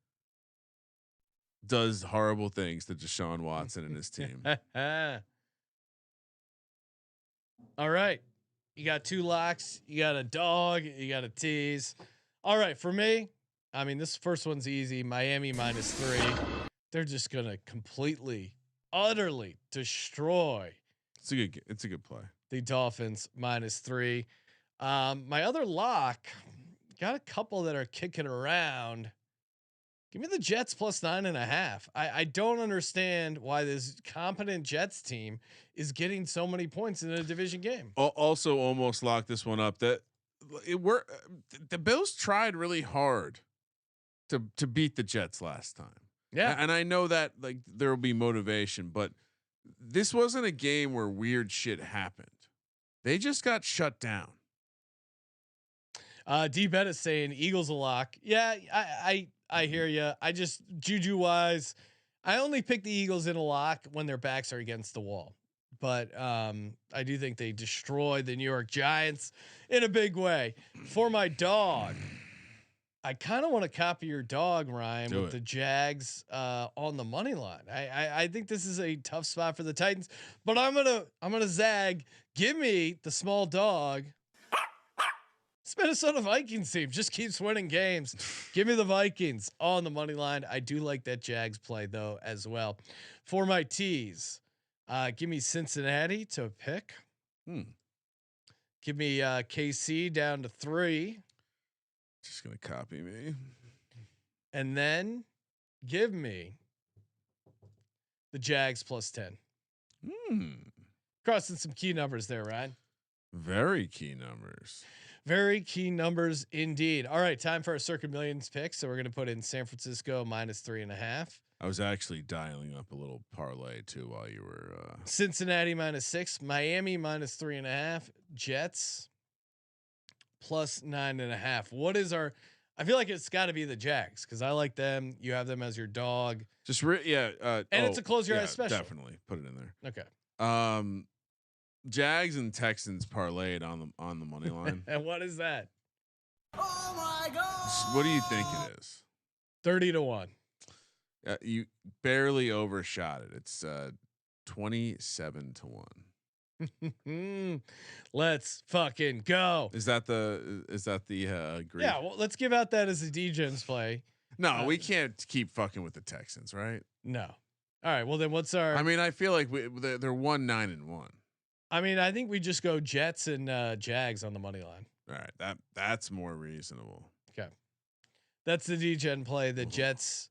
does horrible things to Deshaun Watson and his team. All right. You got 2 locks. You got a dog. You got a tease. All right. For me, this first one's easy. Miami -3. they're just gonna completely, utterly destroy. It's a good play. The Dolphins -3. My other lock, got a couple that are kicking around. Give me the Jets +9.5. I don't understand why this competent Jets team is getting so many points in a division game. Also, almost locked this one up. The Bills tried really hard to beat the Jets last time. Yeah, and I know that like there will be motivation, but this wasn't a game where weird shit happened. They just got shut down. D-Bet is saying Eagles a lock. Yeah, I hear you. I just juju wise, I only pick the Eagles in a lock when their backs are against the wall. But I do think they destroy the New York Giants in a big way. For my dog, I kind of want to copy your dog, Ryan, with the Jags on the money line. I think this is a tough spot for the Titans, but I'm gonna zag. Give me the small dog. This Minnesota Vikings team just keeps winning games. Give me the Vikings on the money line. I do like that Jags play though as well. For my tease, give me Cincinnati to pick. Give me KC down to 3. Just gonna copy me. And then give me the Jags +10. Crossing some key numbers there, Ryan. Very key numbers. Very key numbers indeed. All right, time for our Circa Millions pick. So we're going to put in San Francisco -3.5. I was actually dialing up a little parlay too while you were. Cincinnati -6. Miami -3.5. Jets +9.5. What is our? I feel like it's got to be the Jags because I like them. You have them as your dog. Just and it's a close your eyes special. Definitely put it in there. Okay. Jags and Texans parlayed on the money line. And what is that? Oh my God. What do you think it is? 30-1. You barely overshot it. It's 27-1. Let's fucking go. Is that the agree? Yeah, well, let's give out that as a DGens play. No, we can't keep fucking with the Texans, right? No. All right. Well, then what's our? I mean, I feel like they're 1-9-1. I mean, I think we just go Jets and Jags on the money line. All right, that's more reasonable. Okay, that's the DGen play. The Jets,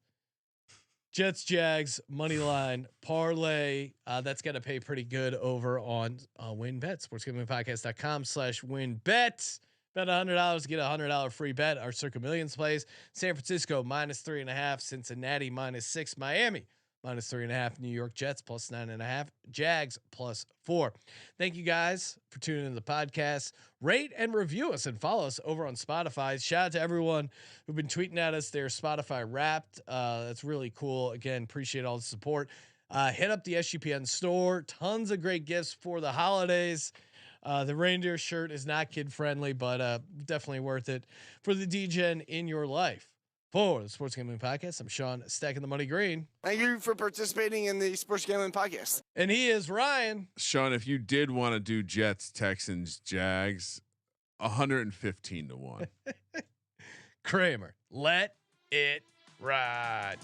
Jags money line parlay. That's gonna pay pretty good over on WynnBet. SportsGamblingPodcast.com/WynnBet. Bet $100 get a $100 free bet. Our Circa Millions plays: San Francisco -3.5, Cincinnati -6, Miami -3.5, New York Jets +9.5, Jags +4. Thank you guys for tuning in to the podcast. Rate and review us and follow us over on Spotify. Shout out to everyone who've been tweeting at us their Spotify Wrapped. That's really cool. Again, appreciate all the support. Hit up the SGPN store. Tons of great gifts for the holidays. The reindeer shirt is not kid friendly, but definitely worth it for the DGen in your life. For the Sports Gambling Podcast, I'm Sean, stacking the money green. Thank you for participating in the Sports Gambling Podcast. And he is Ryan. Sean, if you did want to do Jets, Texans, Jags, 115-1. Kramer, let it ride.